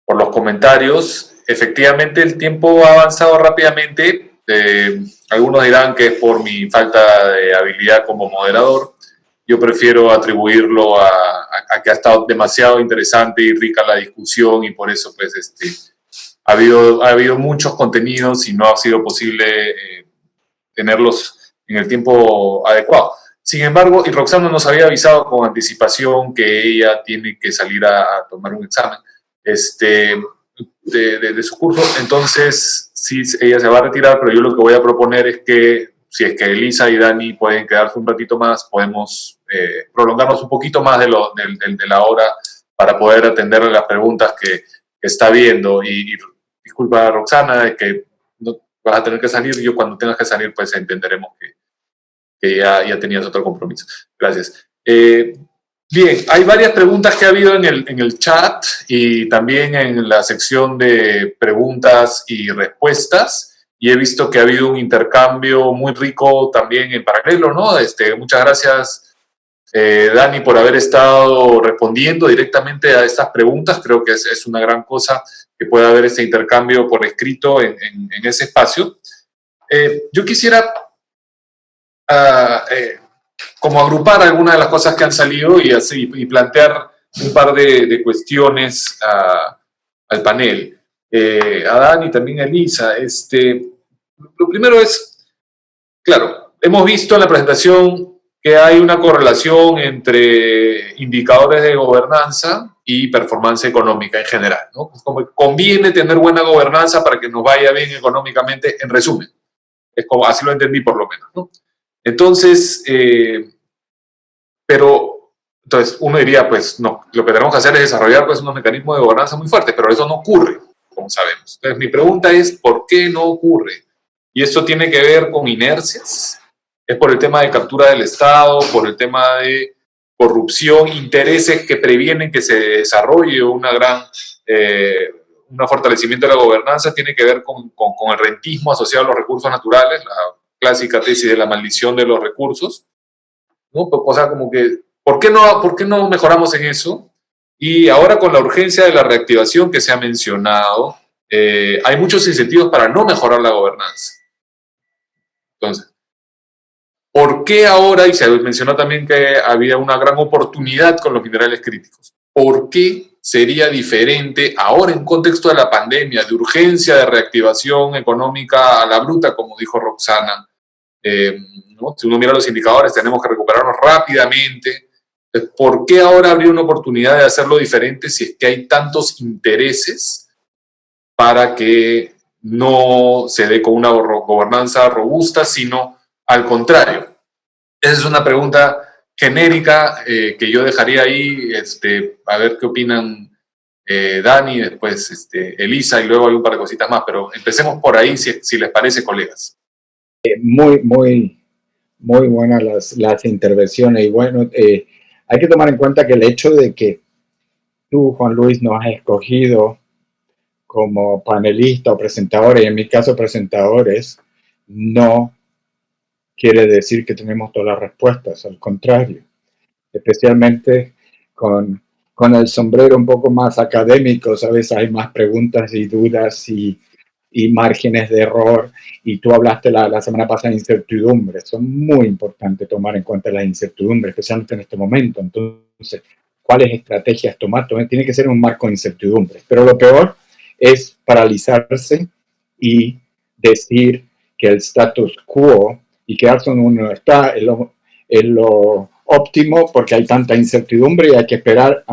los comentarios. Efectivamente, el tiempo ha avanzado rápidamente. Algunos dirán que es por mi falta de habilidad como moderador. Yo prefiero atribuirlo a que ha estado demasiado interesante y rica la discusión, y por eso pues ha habido muchos contenidos y no ha sido posible tenerlos en el tiempo adecuado. Sin embargo, y Roxana nos había avisado con anticipación que ella tiene que salir a tomar un examen de su curso, entonces sí, ella se va a retirar, pero yo lo que voy a proponer es que si es que Elisa y Dani pueden quedarse un ratito más, podemos prolongarnos un poquito más de la hora para poder atender las preguntas que está viendo. Y disculpa, Roxana, de que no vas a tener que salir. Yo cuando tengas que salir, pues entenderemos que ya tenías otro compromiso. Gracias. Bien, hay varias preguntas que ha habido en el chat y también en la sección de preguntas y respuestas, y he visto que ha habido un intercambio muy rico también en paralelo, ¿no? Muchas gracias, Dani, por haber estado respondiendo directamente a estas preguntas. Creo que es una gran cosa que pueda haber este intercambio por escrito en ese espacio. Yo quisiera como agrupar algunas de las cosas que han salido y plantear un par de cuestiones al panel. A Dani y también a Elisa. Lo primero es, claro, hemos visto en la presentación que hay una correlación entre indicadores de gobernanza y performance económica en general, ¿no? Como conviene tener buena gobernanza para que nos vaya bien económicamente, en resumen. Es como, así lo entendí por lo menos, ¿no? Entonces, entonces uno diría, pues no, lo que tenemos que hacer es desarrollar pues, unos mecanismos de gobernanza muy fuertes, pero eso no ocurre, como sabemos. Entonces mi pregunta es, ¿por qué no ocurre? Y esto tiene que ver con inercias, es por el tema de captura del Estado, por el tema de corrupción, intereses que previenen que se desarrolle un fortalecimiento de la gobernanza, tiene que ver con el rentismo asociado a los recursos naturales, la clásica tesis de la maldición de los recursos, ¿no? O sea, como que, ¿por qué no mejoramos en eso? Y ahora con la urgencia de la reactivación que se ha mencionado, hay muchos incentivos para no mejorar la gobernanza. Entonces, ¿por qué ahora, y se mencionó también que había una gran oportunidad con los minerales críticos, ¿por qué sería diferente ahora en contexto de la pandemia, de urgencia de reactivación económica a la bruta, como dijo Roxana? ¿No? Si uno mira los indicadores, tenemos que recuperarnos rápidamente. ¿Por qué ahora habría una oportunidad de hacerlo diferente si es que hay tantos intereses para que no se dé con una gobernanza robusta, sino al contrario? Esa es una pregunta genérica que yo dejaría ahí, a ver qué opinan Dani, después Elisa, y luego hay un par de cositas más, pero empecemos por ahí, si les parece, colegas. Muy buenas las intervenciones, y bueno, hay que tomar en cuenta que el hecho de que tú, Juan Luis, nos has escogido como panelista o presentadores, y en mi caso presentadores, no quiere decir que tenemos todas las respuestas, al contrario, especialmente con el sombrero un poco más académico, ¿sabes? Hay más preguntas y dudas y márgenes de error, y tú hablaste la semana pasada de incertidumbres. Son muy importantes tomar en cuenta las incertidumbres, especialmente en este momento. Entonces, ¿cuáles estrategias tomar? Tiene que ser un marco de incertidumbre, pero lo peor es paralizarse y decir que el status quo y quedarse donde uno está es lo óptimo, porque hay tanta incertidumbre y hay que esperar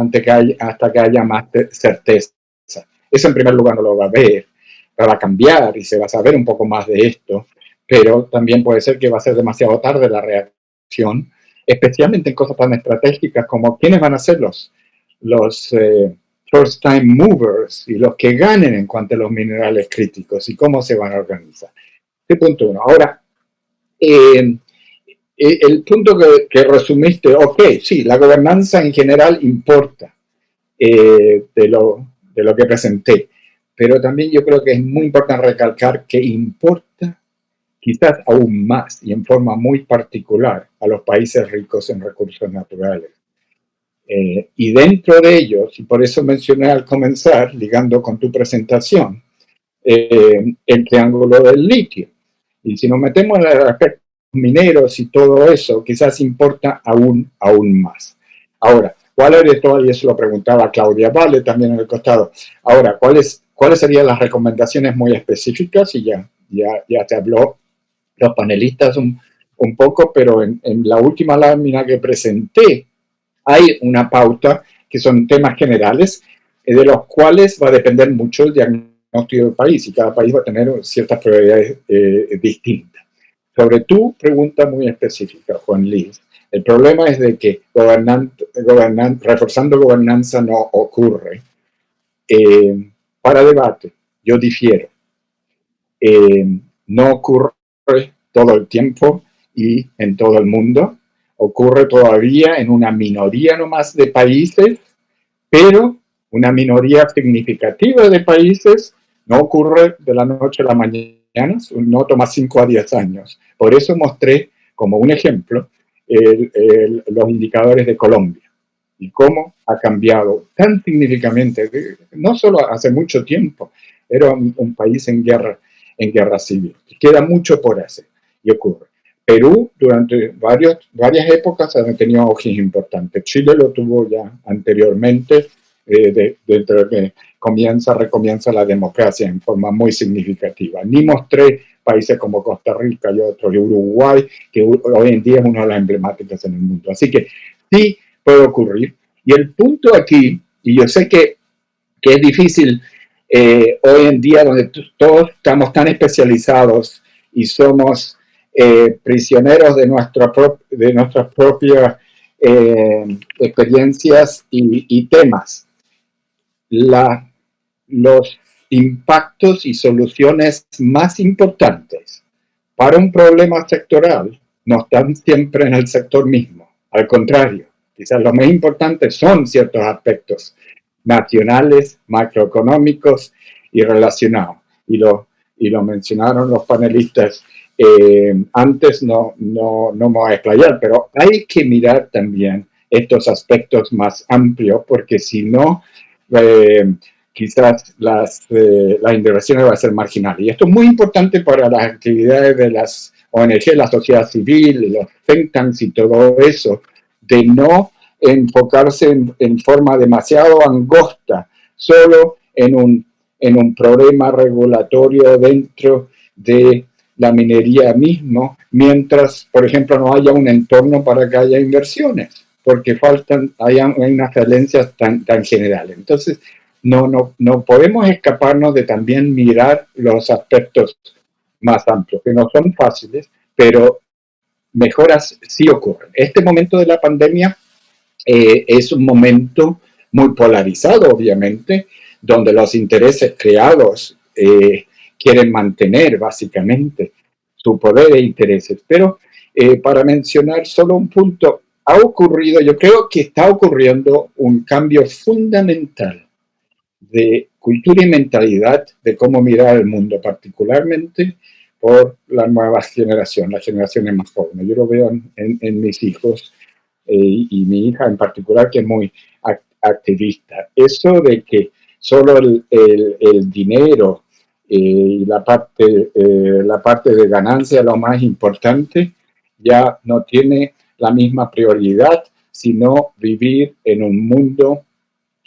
hasta que haya más certeza. Eso en primer lugar no lo va a ver, va a cambiar y se va a saber un poco más de esto, pero también puede ser que va a ser demasiado tarde la reacción, especialmente en cosas tan estratégicas como quiénes van a ser los first time movers y los que ganen en cuanto a los minerales críticos y cómo se van a organizar. Este punto uno. Ahora, el punto que resumiste, ok, sí, la gobernanza en general importa de lo que presenté, pero también yo creo que es muy importante recalcar que importa quizás aún más y en forma muy particular a los países ricos en recursos naturales. Y dentro de ellos, y por eso mencioné al comenzar, ligando con tu presentación, el triángulo del litio. Y si nos metemos en el aspecto mineros y todo eso, quizás importa aún más. Ahora, ¿cuáles de todas? Y eso lo preguntaba Claudia Vale también en el costado. Ahora, ¿cuáles serían las recomendaciones muy específicas? Y ya te habló los panelistas un poco, pero en la última lámina que presenté hay una pauta que son temas generales, de los cuales va a depender mucho el diagnóstico del país, y cada país va a tener ciertas prioridades distintas. Sobre tu pregunta muy específica, Juan Luis, el problema es de que reforzando gobernanza no ocurre. Para debate, yo difiero. No ocurre todo el tiempo y en todo el mundo. Ocurre todavía en una minoría nomás de países, pero una minoría significativa de países no ocurre de la noche a la mañana, no toma 5 a 10 años. Por eso mostré como un ejemplo los indicadores de Colombia y cómo ha cambiado tan significativamente, no solo hace mucho tiempo, era un país en guerra civil. Queda mucho por hacer y ocurre. Perú durante varias épocas ha tenido auges importantes. Chile lo tuvo ya anteriormente, dentro de que recomienza la democracia en forma muy significativa. Ni mostré países como Costa Rica y otros, y Uruguay, que hoy en día es una de las emblemáticas en el mundo. Así que sí puede ocurrir. Y el punto aquí, y yo sé que es difícil hoy en día, donde todos estamos tan especializados y somos prisioneros de nuestras propias experiencias y temas. Los impactos y soluciones más importantes para un problema sectoral no están siempre en el sector mismo. Al contrario, quizás lo más importante son ciertos aspectos nacionales, macroeconómicos y relacionados. Y lo mencionaron los panelistas antes, no me voy a explayar, pero hay que mirar también estos aspectos más amplios, porque si no, quizás las intervenciones van a ser marginales. Y esto es muy importante para las actividades de las ONG, la sociedad civil, los think tanks y todo eso, de no enfocarse en forma demasiado angosta, solo en un problema regulatorio dentro de la minería mismo, mientras, por ejemplo, no haya un entorno para que haya inversiones, porque hay unas falencias tan generales. Entonces, no podemos escaparnos de también mirar los aspectos más amplios, que no son fáciles, pero mejoras sí ocurren. Este momento de la pandemia es un momento muy polarizado, obviamente, donde los intereses creados quieren mantener básicamente su poder e intereses. Pero para mencionar solo un punto, yo creo que está ocurriendo un cambio fundamental de cultura y mentalidad de cómo mirar el mundo, particularmente por la nueva generación, las generaciones más jóvenes. Yo lo veo en mis hijos y mi hija en particular, que es muy activista. Eso de que solo el dinero y la parte de ganancia, lo más importante, ya no tiene la misma prioridad, sino vivir en un mundo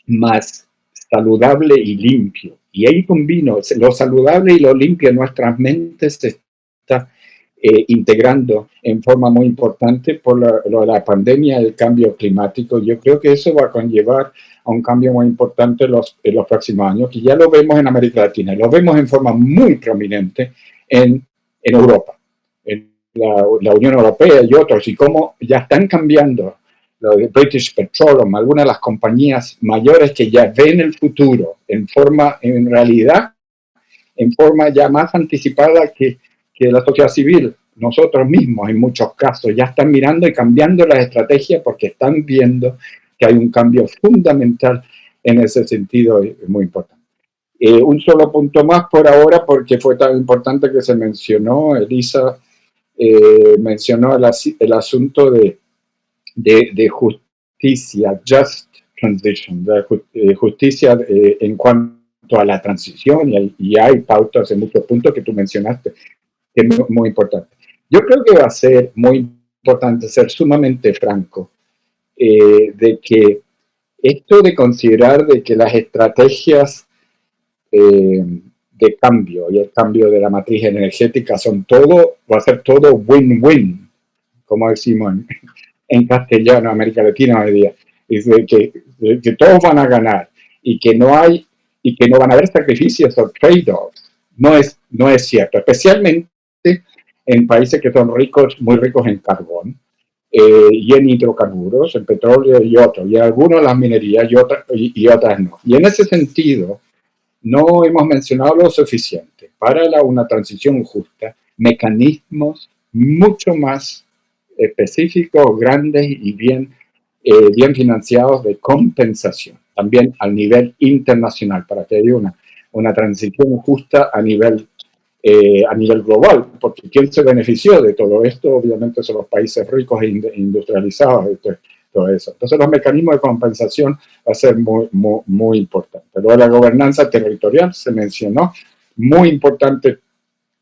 más saludable y limpio. Y ahí combino lo saludable y lo limpio en nuestras mentes se está integrando en forma muy importante por lo de la pandemia y el cambio climático. Yo creo que eso va a conllevar a un cambio muy importante en los próximos años, que ya lo vemos en América Latina, lo vemos en forma muy prominente en Europa, en la Unión Europea y otros, y cómo ya están cambiando lo de British Petroleum, algunas de las compañías mayores que ya ven el futuro en realidad, en forma ya más anticipada que la sociedad civil. Nosotros mismos, en muchos casos, ya están mirando y cambiando las estrategias porque están viendo que hay un cambio fundamental en ese sentido, muy importante. Un solo punto más por ahora, porque fue tan importante que se mencionó, Elisa mencionó el asunto de justicia, just transition, de justicia en cuanto a la transición, y hay pautas en muchos puntos que tú mencionaste, que es muy importante. Yo creo que va a ser muy importante ser sumamente franco de que esto de considerar de que las estrategias de cambio y el cambio de la matriz energética va a ser todo win-win, como decimos en castellano, América Latina hoy día, es de que todos van a ganar y que no van a haber sacrificios o trade-offs. No es cierto, especialmente en países que son muy ricos en carbón y en hidrocarburos, en petróleo y otros, y algunos las minerías y otras no. Y en ese sentido, no hemos mencionado lo suficiente para una transición justa, mecanismos mucho más específicos, grandes y bien financiados de compensación, también al nivel internacional, para que haya una transición justa a nivel global, porque ¿quién se benefició de todo esto? Obviamente son los países ricos e industrializados, todo eso. Entonces los mecanismos de compensación va a ser muy importante. Luego la gobernanza territorial se mencionó, muy importante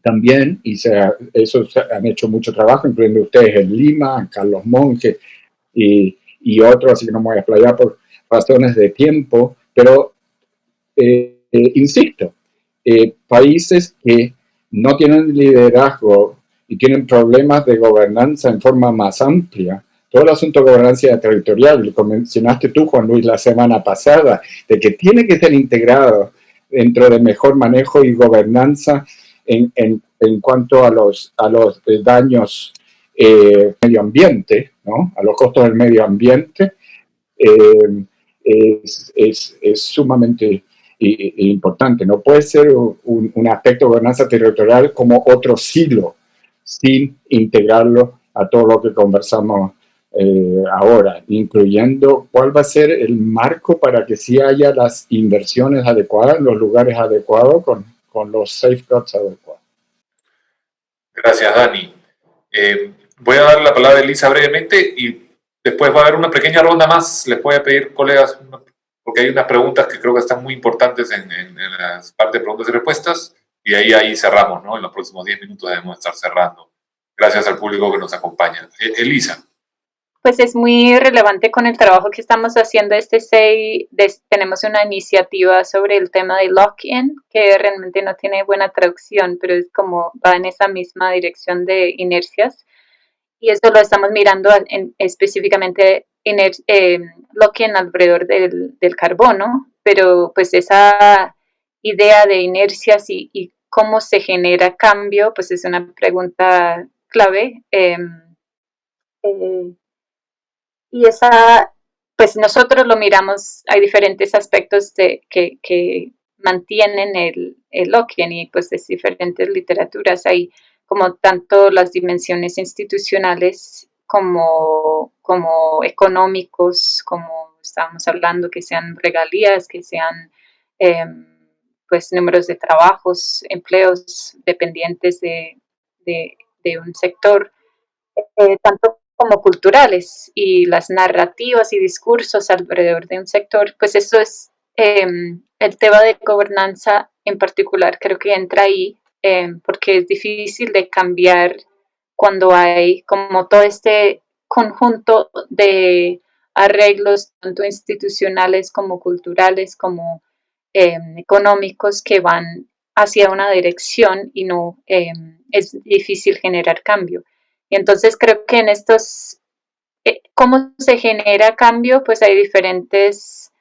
también, y han hecho mucho trabajo, incluyendo ustedes en Lima, Carlos Monge y otros, así que no me voy a explayar por razones de tiempo, pero insisto, países que no tienen liderazgo y tienen problemas de gobernanza en forma más amplia, todo el asunto de gobernanza territorial, lo mencionaste tú, Juan Luis, la semana pasada, de que tiene que ser integrado dentro de mejor manejo y gobernanza en en cuanto a los daños medio ambiente, ¿no? A los costos del medio ambiente, es sumamente importante. No puede ser un aspecto de gobernanza territorial como otro siglo sin integrarlo a todo lo que conversamos ahora, incluyendo cuál va a ser el marco para que sí haya las inversiones adecuadas en los lugares adecuados con los safeguards adecuados. Gracias, Dani. Voy a dar la palabra a Elisa brevemente y después va a haber una pequeña ronda más. Les voy a pedir, colegas, porque hay unas preguntas que creo que están muy importantes en las partes de preguntas y respuestas, y ahí cerramos, ¿no? En los próximos 10 minutos debemos estar cerrando. Gracias al público que nos acompaña. Elisa. Pues es muy relevante con el trabajo que estamos haciendo tenemos una iniciativa sobre el tema de lock-in, que realmente no tiene buena traducción, pero es como va en esa misma dirección de inercias. Y esto lo estamos mirando específicamente lock-in alrededor del carbono, pero pues esa idea de inercias y cómo se genera cambio, pues es una pregunta clave. Y pues nosotros lo miramos, hay diferentes aspectos que mantienen el lock-in y pues de diferentes literaturas. Hay como tanto las dimensiones institucionales como económicos, como estábamos hablando, que sean regalías, que sean pues números de trabajos, empleos dependientes de un sector, tanto como culturales, y las narrativas y discursos alrededor de un sector, pues eso es el tema de gobernanza en particular, creo que entra ahí, porque es difícil de cambiar cuando hay como todo este conjunto de arreglos, tanto institucionales como culturales, como económicos, que van hacia una dirección y no es difícil generar cambio. Y entonces creo que en estos, ¿cómo se genera cambio? Pues hay diferentes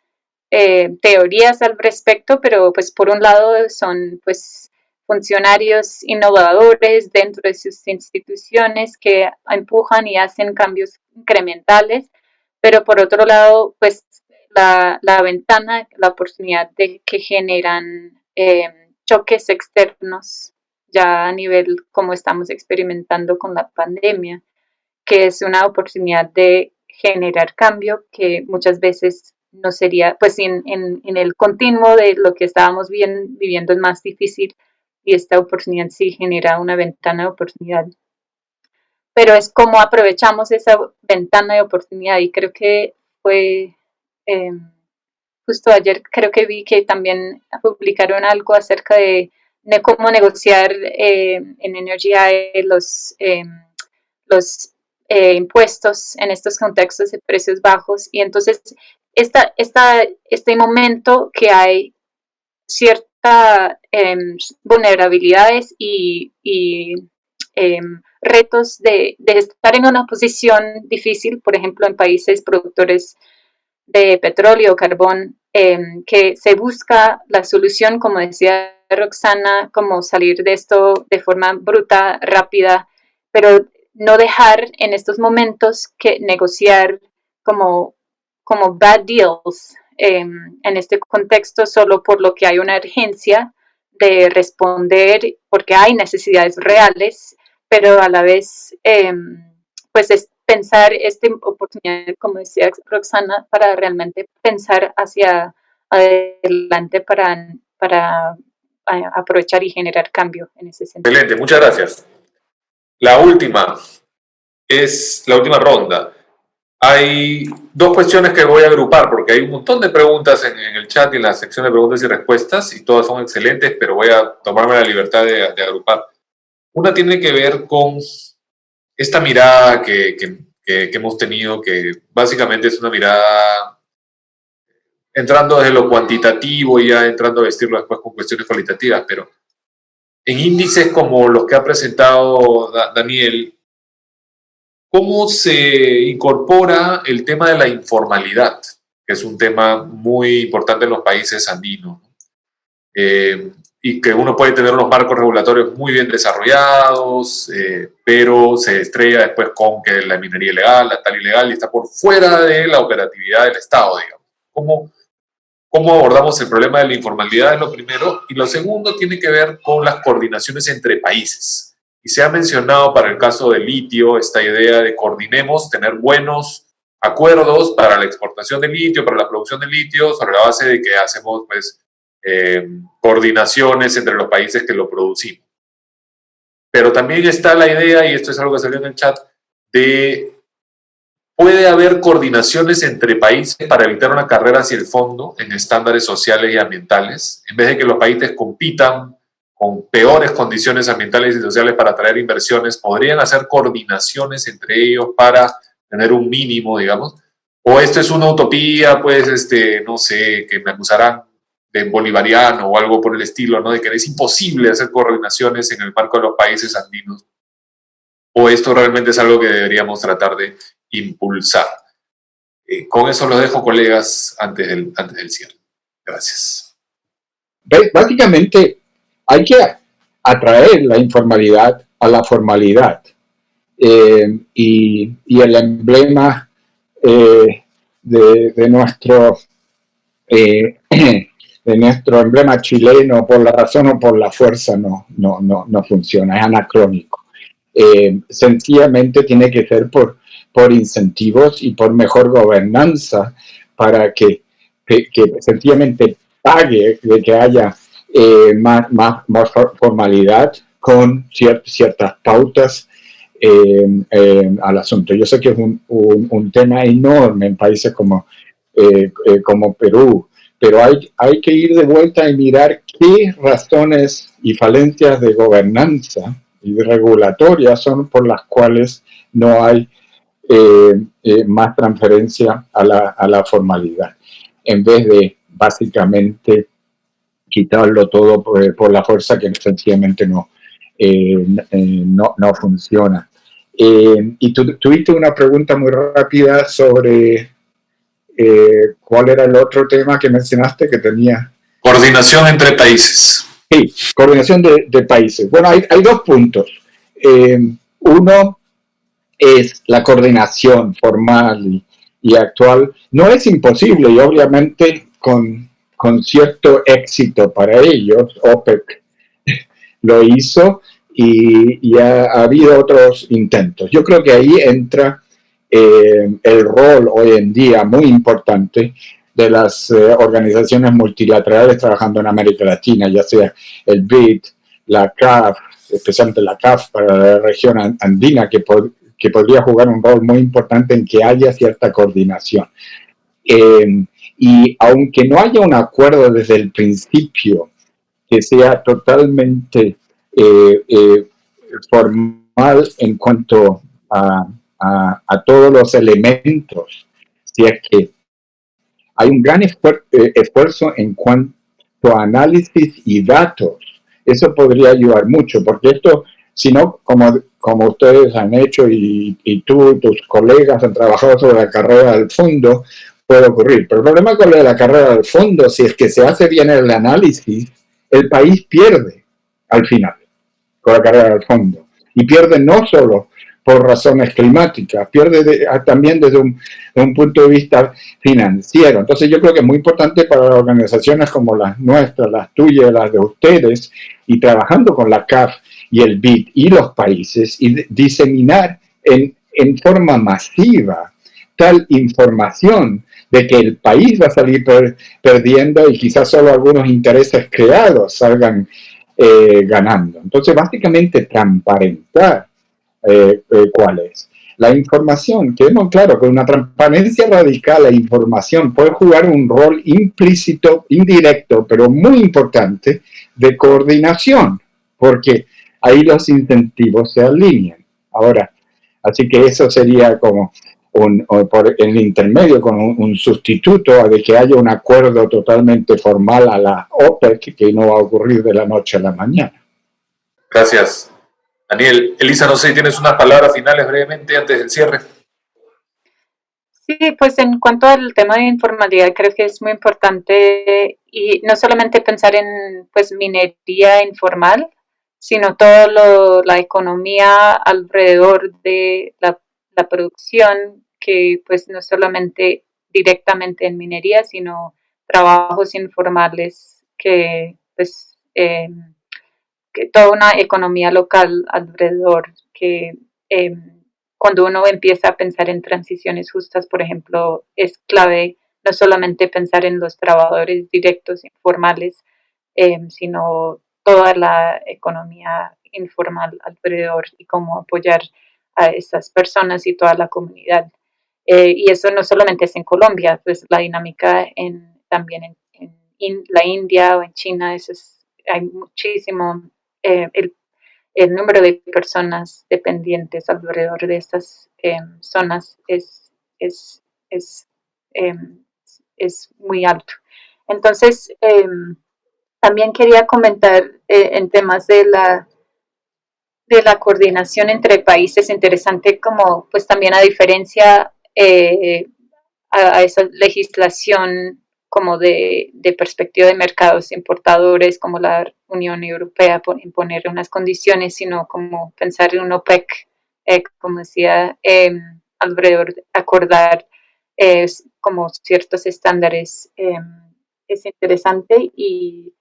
teorías al respecto, pero pues por un lado son pues funcionarios innovadores dentro de sus instituciones que empujan y hacen cambios incrementales, pero por otro lado pues la ventana, la oportunidad de que generan choques externos ya a nivel como estamos experimentando con la pandemia, que es una oportunidad de generar cambio que muchas veces no sería, pues en el continuo de lo que estábamos viviendo es más difícil, y esta oportunidad sí genera una ventana de oportunidad. Pero es como aprovechamos esa ventana de oportunidad, y creo que fue justo ayer, creo que vi que también publicaron algo acerca de cómo negociar en Energy los impuestos en estos contextos de precios bajos. Y entonces este momento que hay ciertas vulnerabilidades y retos de estar en una posición difícil, por ejemplo, en países productores de petróleo o carbón, que se busca la solución, como decía Roxana, como salir de esto de forma bruta, rápida, pero no dejar en estos momentos que negociar como bad deals en este contexto solo por lo que hay una urgencia de responder porque hay necesidades reales, pero a la vez pues es pensar esta oportunidad, como decía Roxana, para realmente pensar hacia adelante para aprovechar y generar cambio en ese sentido. Excelente, muchas gracias. La última ronda. Hay dos cuestiones que voy a agrupar porque hay un montón de preguntas en el chat y en la sección de preguntas y respuestas, y todas son excelentes, pero voy a tomarme la libertad de agrupar. Una tiene que ver con esta mirada que hemos tenido, que básicamente es una mirada entrando desde lo cuantitativo y ya entrando a vestirlo después con cuestiones cualitativas, pero en índices como los que ha presentado Daniel, ¿cómo se incorpora el tema de la informalidad? Que es un tema muy importante en los países andinos. y que uno puede tener unos marcos regulatorios muy bien desarrollados, pero se estrella después con que la minería ilegal, la tal ilegal, y está por fuera de la operatividad del Estado, digamos. ¿Cómo abordamos el problema de la informalidad? Es lo primero. Y lo segundo tiene que ver con las coordinaciones entre países. Y se ha mencionado para el caso del litio esta idea de coordinemos, tener buenos acuerdos para la exportación de litio, para la producción de litio, sobre la base de que hacemos pues, coordinaciones entre los países que lo producimos. Pero también está la idea, y esto es algo que salió en el chat, de puede haber coordinaciones entre países para evitar una carrera hacia el fondo en estándares sociales y ambientales, en vez de que los países compitan con peores condiciones ambientales y sociales para atraer inversiones, podrían hacer coordinaciones entre ellos para tener un mínimo, digamos. O esto es una utopía, pues, no sé, que me acusarán de bolivariano o algo por el estilo, ¿no? De que es imposible hacer coordinaciones en el marco de los países andinos. O esto realmente es algo que deberíamos tratar de impulsar. Con eso lo dejo, colegas, antes del cierre. Gracias. Básicamente, hay que atraer la informalidad a la formalidad. Y el emblema de nuestro emblema chileno, por la razón o por la fuerza, no funciona, es anacrónico. Sencillamente tiene que ser por incentivos y por mejor gobernanza para que sencillamente pague de que haya más formalidad con ciertas pautas al asunto. Yo sé que es un tema enorme en países como Perú, pero hay que ir de vuelta y mirar qué razones y falencias de gobernanza y de regulatoria son por las cuales no hay más transferencia a la formalidad, en vez de básicamente quitarlo todo por la fuerza que sencillamente no funciona. Y tuviste una pregunta muy rápida sobre ¿cuál era el otro tema que mencionaste que tenía? Coordinación entre países. Sí, coordinación de países. Bueno, hay dos puntos. Uno es la coordinación formal y actual. No es imposible y obviamente con cierto éxito para ellos, OPEC lo hizo y ha habido otros intentos. Yo creo que ahí entra el rol hoy en día muy importante de las organizaciones multilaterales trabajando en América Latina, ya sea el BID, la CAF, especialmente la CAF para la región andina, que podría jugar un rol muy importante en que haya cierta coordinación. Y aunque no haya un acuerdo desde el principio que sea totalmente formal en cuanto a todos los elementos, si es que hay un gran esfuerzo en cuanto a análisis y datos. Eso podría ayudar mucho, porque esto, si no, como ustedes han hecho y tú y tus colegas han trabajado sobre la carrera del fondo, puede ocurrir. Pero el problema con la carrera del fondo, si es que se hace bien el análisis, el país pierde al final con la carrera del fondo. Y pierde no solo por razones climáticas, pierde también desde un punto de vista financiero. Entonces yo creo que es muy importante para organizaciones como las nuestras, las tuyas, las de ustedes, y trabajando con la CAF y el BID y los países, y diseminar en forma masiva tal información de que el país va a salir perdiendo y quizás solo algunos intereses creados salgan ganando. Entonces básicamente transparentar cuál es. La información, quedemos claro que una transparencia radical a información puede jugar un rol implícito, indirecto, pero muy importante de coordinación, porque ahí los incentivos se alinean. Ahora, así que eso sería como por el intermedio, con un sustituto de que haya un acuerdo totalmente formal a la OPEC, que no va a ocurrir de la noche a la mañana. Gracias, Daniel. Elisa, no sé si tienes unas palabras finales brevemente antes del cierre. Sí, pues en cuanto al tema de informalidad, creo que es muy importante y no solamente pensar en pues minería informal, sino toda la economía alrededor de la producción, que pues no solamente directamente en minería, sino trabajos informales pues que toda una economía local alrededor, que eh, cuando uno empieza a pensar en transiciones justas, por ejemplo, es clave no solamente pensar en los trabajadores directos informales, sino toda la economía informal alrededor y cómo apoyar a esas personas y toda la comunidad. Y eso no solamente es en Colombia, pues la dinámica también en la India o en China, hay muchísimo, el número de personas dependientes alrededor de estas zonas es, es, eh, es muy alto. Entonces, también quería comentar en temas de la coordinación entre países, interesante como pues también a diferencia a esa legislación como de perspectiva de mercados importadores como la Unión Europea por imponer unas condiciones, sino como pensar en un OPEC, como decía, alrededor de acordar como ciertos estándares. Es interesante y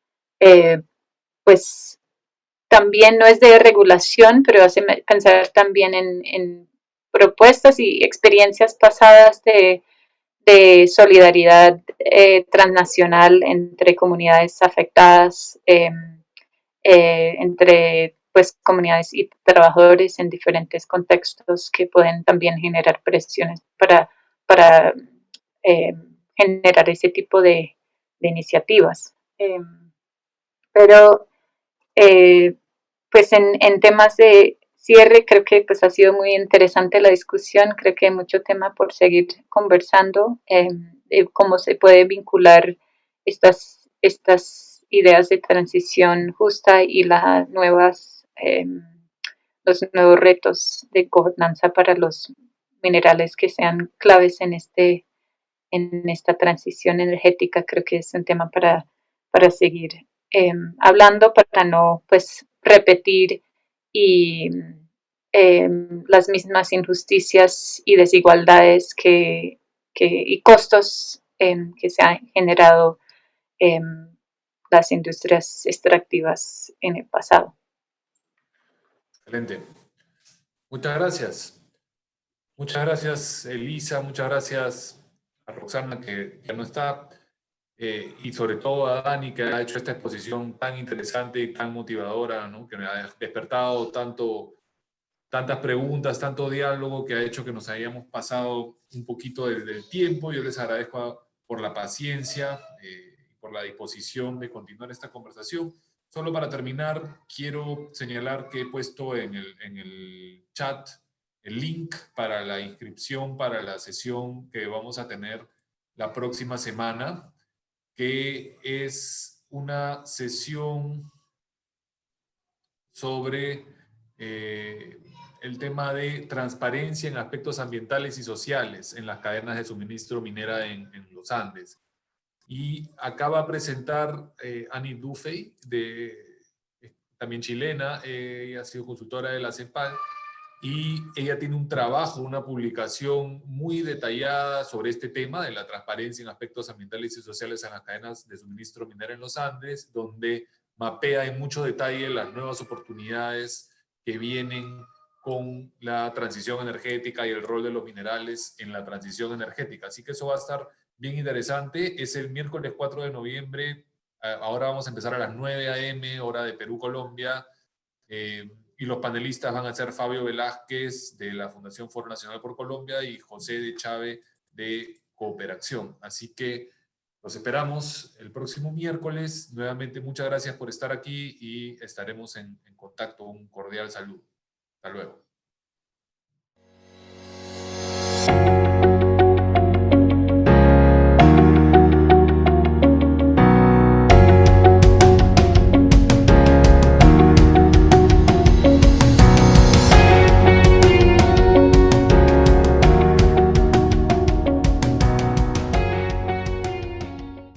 pues también no es de regulación, pero hace pensar también en propuestas y experiencias pasadas de solidaridad transnacional entre comunidades afectadas, entre pues comunidades y trabajadores en diferentes contextos que pueden también generar presiones para eh, generar ese tipo de iniciativas. Pero pues en temas de cierre creo que pues ha sido muy interesante la discusión, creo que hay mucho tema por seguir conversando, de cómo se puede vincular estas ideas de transición justa y los nuevos retos de gobernanza para los minerales que sean claves en esta transición energética. Creo que es un tema para seguir hablando, para no pues repetir y las mismas injusticias y desigualdades y costos que se han generado las industrias extractivas en el pasado. Excelente. Muchas gracias. Muchas gracias, Elisa. Muchas gracias a Roxana, que ya no está. Y sobre todo a Dani, que ha hecho esta exposición tan interesante y tan motivadora, ¿no? Que me ha despertado tantas preguntas, tanto diálogo, que ha hecho que nos hayamos pasado un poquito del tiempo. Yo les agradezco por la paciencia y por la disposición de continuar esta conversación. Solo para terminar, quiero señalar que he puesto en el chat el link para la inscripción para la sesión que vamos a tener la próxima semana, que es una sesión sobre el tema de transparencia en aspectos ambientales y sociales en las cadenas de suministro minera en los Andes. Y acaba de presentar Annie Dufey, también chilena, ella ha sido consultora de la CEPAL, y ella tiene un trabajo, una publicación muy detallada sobre este tema de la transparencia en aspectos ambientales y sociales en las cadenas de suministro minera en los Andes, donde mapea en mucho detalle las nuevas oportunidades que vienen con la transición energética y el rol de los minerales en la transición energética. Así que eso va a estar bien interesante. Es el miércoles 4 de noviembre. Ahora vamos a empezar a las 9 a.m., hora de Perú, Colombia. Y los panelistas van a ser Fabio Velázquez de la Fundación Foro Nacional por Colombia y José de Chávez de Cooperación. Así que los esperamos el próximo miércoles. Nuevamente, muchas gracias por estar aquí y estaremos en contacto. Un cordial saludo. Hasta luego.